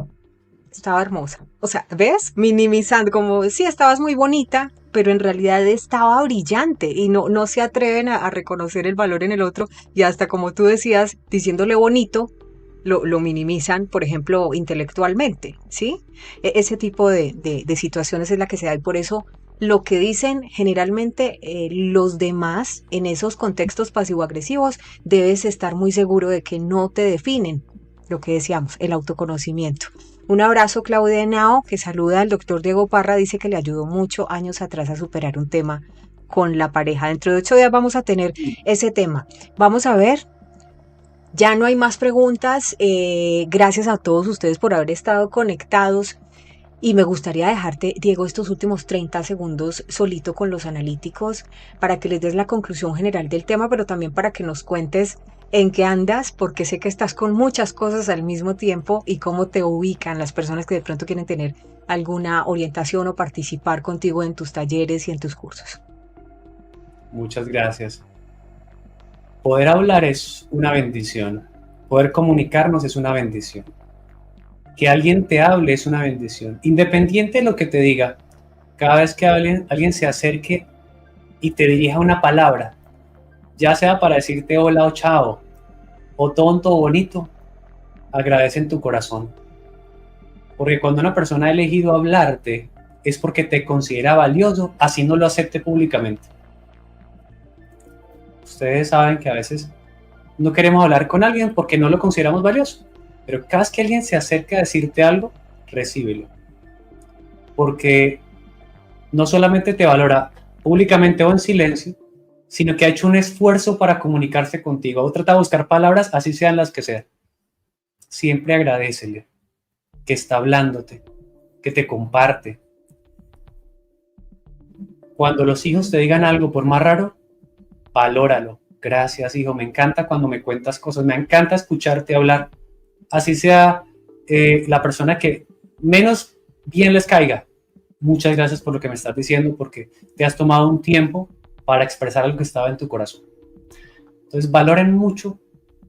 [SPEAKER 3] Estaba hermosa. O sea, ¿ves? Minimizando, como sí, estabas muy bonita, pero en realidad estaba brillante y no se atreven a reconocer el valor en el otro y hasta como tú decías, diciéndole bonito, lo minimizan, por ejemplo, intelectualmente, ¿sí? Ese tipo de situaciones es la que se da y por eso lo que dicen generalmente los demás en esos contextos pasivo-agresivos, debes estar muy seguro de que no te definen, lo que decíamos, el autoconocimiento. Un abrazo, Claudia Henao, que saluda al doctor Diego Parra, dice que le ayudó mucho años atrás a superar un tema con la pareja. Dentro de 8 días vamos a tener ese tema. Vamos a ver, ya no hay más preguntas. Gracias a todos ustedes por haber estado conectados. Y me gustaría dejarte, Diego, estos últimos 30 segundos solito con los analíticos para que les des la conclusión general del tema, pero también para que nos cuentes en qué andas, porque sé que estás con muchas cosas al mismo tiempo y cómo te ubican las personas que de pronto quieren tener alguna orientación o participar contigo en tus talleres y en tus cursos.
[SPEAKER 4] Muchas gracias. Poder hablar es una bendición. Poder comunicarnos es una bendición. Que alguien te hable es una bendición. Independiente de lo que te diga, cada vez que alguien se acerque y te dirija una palabra, ya sea para decirte hola o chao, o tonto o bonito, agradece en tu corazón. Porque cuando una persona ha elegido hablarte, es porque te considera valioso, así no lo acepte públicamente. Ustedes saben que a veces no queremos hablar con alguien porque no lo consideramos valioso. Pero cada vez que alguien se acerca a decirte algo, recíbelo. Porque no solamente te valora públicamente o en silencio, sino que ha hecho un esfuerzo para comunicarse contigo. O trata de buscar palabras, así sean las que sean. Siempre agradécele que está hablándote, que te comparte. Cuando los hijos te digan algo, por más raro, valóralo. Gracias, hijo, me encanta cuando me cuentas cosas, me encanta escucharte hablar. Así sea la persona que menos bien les caiga. Muchas gracias por lo que me estás diciendo, porque te has tomado un tiempo para expresar algo que estaba en tu corazón. Entonces, valoren mucho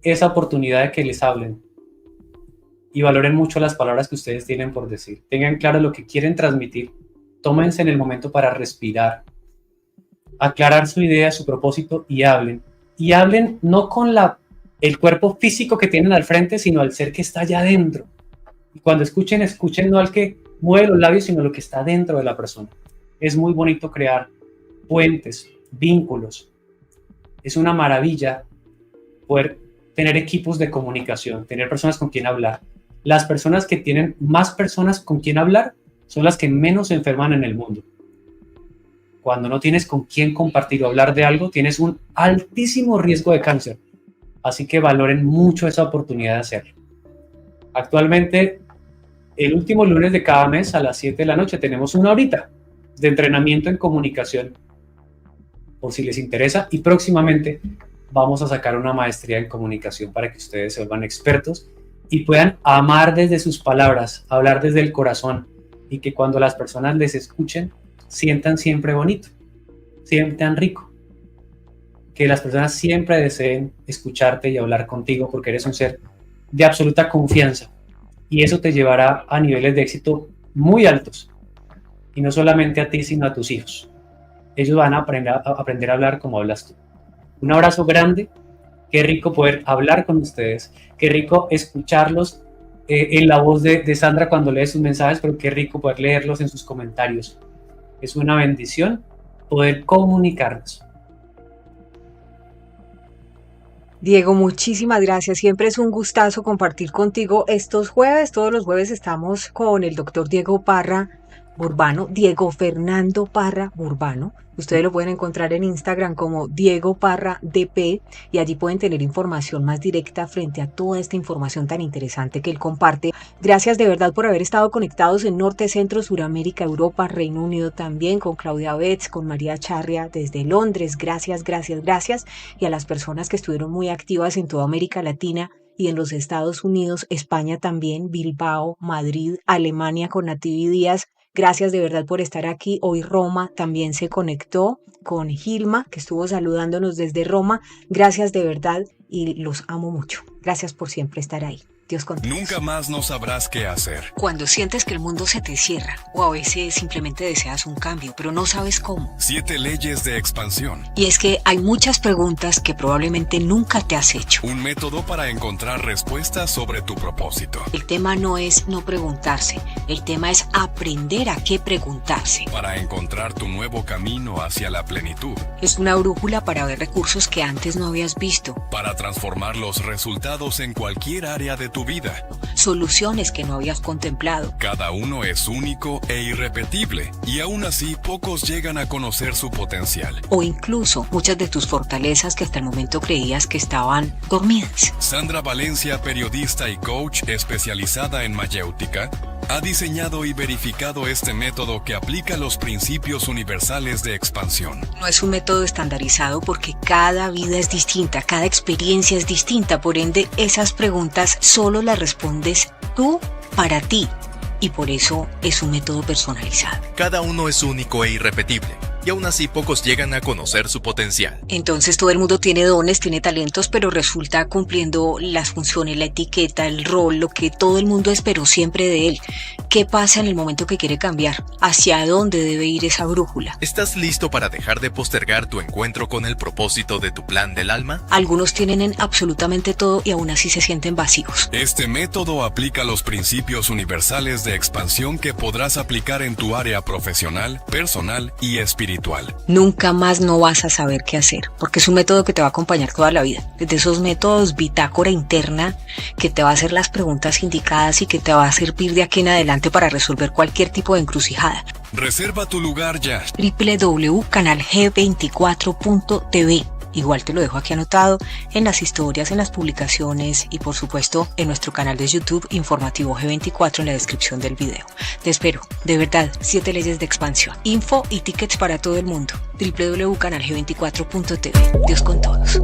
[SPEAKER 4] esa oportunidad de que les hablen y valoren mucho las palabras que ustedes tienen por decir. Tengan claro lo que quieren transmitir. Tómense en el momento para respirar, aclarar su idea, su propósito y hablen. Y hablen no con el cuerpo físico que tienen al frente, sino al ser que está allá adentro. Y cuando escuchen no al que mueve los labios, sino lo que está dentro de la persona. Es muy bonito crear puentes, vínculos. Es una maravilla poder tener equipos de comunicación, tener personas con quien hablar. Las personas que tienen más personas con quien hablar son las que menos se enferman en el mundo. Cuando no tienes con quién compartir o hablar de algo, tienes un altísimo riesgo de cáncer. Así que valoren mucho esa oportunidad de hacerlo. Actualmente, el último lunes de cada mes a las 7 de la noche tenemos una horita de entrenamiento en comunicación, por si les interesa, y próximamente vamos a sacar una maestría en comunicación para que ustedes se vuelvan expertos y puedan amar desde sus palabras, hablar desde el corazón, y que cuando las personas les escuchen, sientan siempre bonito, sientan rico. Que las personas siempre deseen escucharte y hablar contigo porque eres un ser de absoluta confianza. Y eso te llevará a niveles de éxito muy altos. Y no solamente a ti, sino a tus hijos. Ellos van a aprender a hablar como hablas tú. Un abrazo grande. Qué rico poder hablar con ustedes. Qué rico escucharlos en la voz de Sandra cuando lee sus mensajes, pero qué rico poder leerlos en sus comentarios. Es una bendición poder comunicarnos.
[SPEAKER 3] Diego, muchísimas gracias. Siempre es un gustazo compartir contigo estos jueves. Todos los jueves estamos con el doctor Diego Parra Burbano, Diego Fernando Parra Burbano. Ustedes lo pueden encontrar en Instagram como Diego Parra DP y allí pueden tener información más directa frente a toda esta información tan interesante que él comparte. Gracias de verdad por haber estado conectados en Norte, Centro, Suramérica, Europa, Reino Unido también, con Claudia Betts, con María Charria desde Londres. Gracias, gracias, gracias. Y a las personas que estuvieron muy activas en toda América Latina y en los Estados Unidos, España también, Bilbao, Madrid, Alemania con Nativi Díaz. Gracias de verdad por estar aquí. Hoy Roma también se conectó con Gilma, que estuvo saludándonos desde Roma. Gracias de verdad y los amo mucho. Gracias por siempre estar ahí. Dios contigo.
[SPEAKER 5] Nunca más no sabrás qué hacer.
[SPEAKER 3] Cuando sientes que el mundo se te cierra o a veces simplemente deseas un cambio, pero no sabes cómo.
[SPEAKER 5] 7 leyes de expansión.
[SPEAKER 3] Y es que hay muchas preguntas que probablemente nunca te has hecho.
[SPEAKER 5] Un método para encontrar respuestas sobre tu propósito.
[SPEAKER 3] El tema no es no preguntarse, el tema es aprender a qué preguntarse.
[SPEAKER 5] Para encontrar tu nuevo camino hacia la plenitud.
[SPEAKER 3] Es una brújula para ver recursos que antes no habías visto.
[SPEAKER 5] Para transformar los resultados en cualquier área de tu vida.
[SPEAKER 3] Soluciones que no habías contemplado.
[SPEAKER 5] Cada uno es único e irrepetible, y aún así pocos llegan a conocer su potencial.
[SPEAKER 3] O incluso muchas de tus fortalezas que hasta el momento creías que estaban dormidas.
[SPEAKER 5] Sandra Valencia, periodista y coach especializada en mayéutica, ha diseñado y verificado este método que aplica los principios universales de expansión.
[SPEAKER 3] No es un método estandarizado porque cada vida es distinta, cada experiencia es distinta, por ende esas preguntas solo las respondes tú para ti y por eso es un método personalizado.
[SPEAKER 6] Cada uno es único e irrepetible. Y aún así pocos llegan a conocer su potencial.
[SPEAKER 3] Entonces todo el mundo tiene dones, tiene talentos, pero resulta cumpliendo las funciones, la etiqueta, el rol, lo que todo el mundo esperó siempre de él. ¿Qué pasa en el momento que quiere cambiar? ¿Hacia dónde debe ir esa brújula?
[SPEAKER 6] ¿Estás listo para dejar de postergar tu encuentro con el propósito de tu plan del alma?
[SPEAKER 3] Algunos tienen en absolutamente todo y aún así se sienten vacíos.
[SPEAKER 5] Este método aplica los principios universales de expansión que podrás aplicar en tu área profesional, personal y espiritual.
[SPEAKER 3] Nunca más no vas a saber qué hacer, porque es un método que te va a acompañar toda la vida. Desde esos métodos bitácora interna que te va a hacer las preguntas indicadas y que te va a servir de aquí en adelante para resolver cualquier tipo de encrucijada.
[SPEAKER 5] Reserva tu lugar ya.
[SPEAKER 3] www.canalg24.tv. Igual te lo dejo aquí anotado en las historias, en las publicaciones y por supuesto en nuestro canal de YouTube Informativo G24 en la descripción del video. Te espero, de verdad, 7 leyes de expansión. Info y tickets para todo el mundo. www.canalg24.tv. Dios con todos.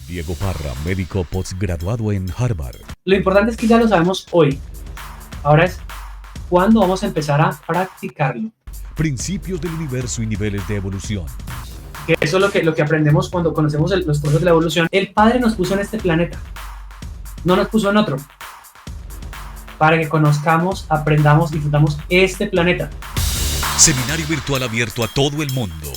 [SPEAKER 1] Diego Parra, médico postgraduado en Harvard.
[SPEAKER 2] Lo importante es que ya lo sabemos hoy. Ahora es cuándo vamos a empezar a practicarlo.
[SPEAKER 1] Principios del universo y niveles de evolución.
[SPEAKER 2] Que eso es lo que aprendemos cuando conocemos los procesos de la evolución. El Padre nos puso en este planeta, no nos puso en otro, para que conozcamos, aprendamos, disfrutamos este planeta.
[SPEAKER 1] Seminario virtual abierto a todo el mundo.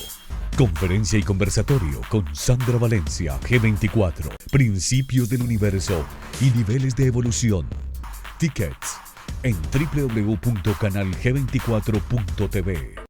[SPEAKER 1] Conferencia y conversatorio con Sandra Valencia, G24. Principios del universo y niveles de evolución. Tickets en www.canalg24.tv.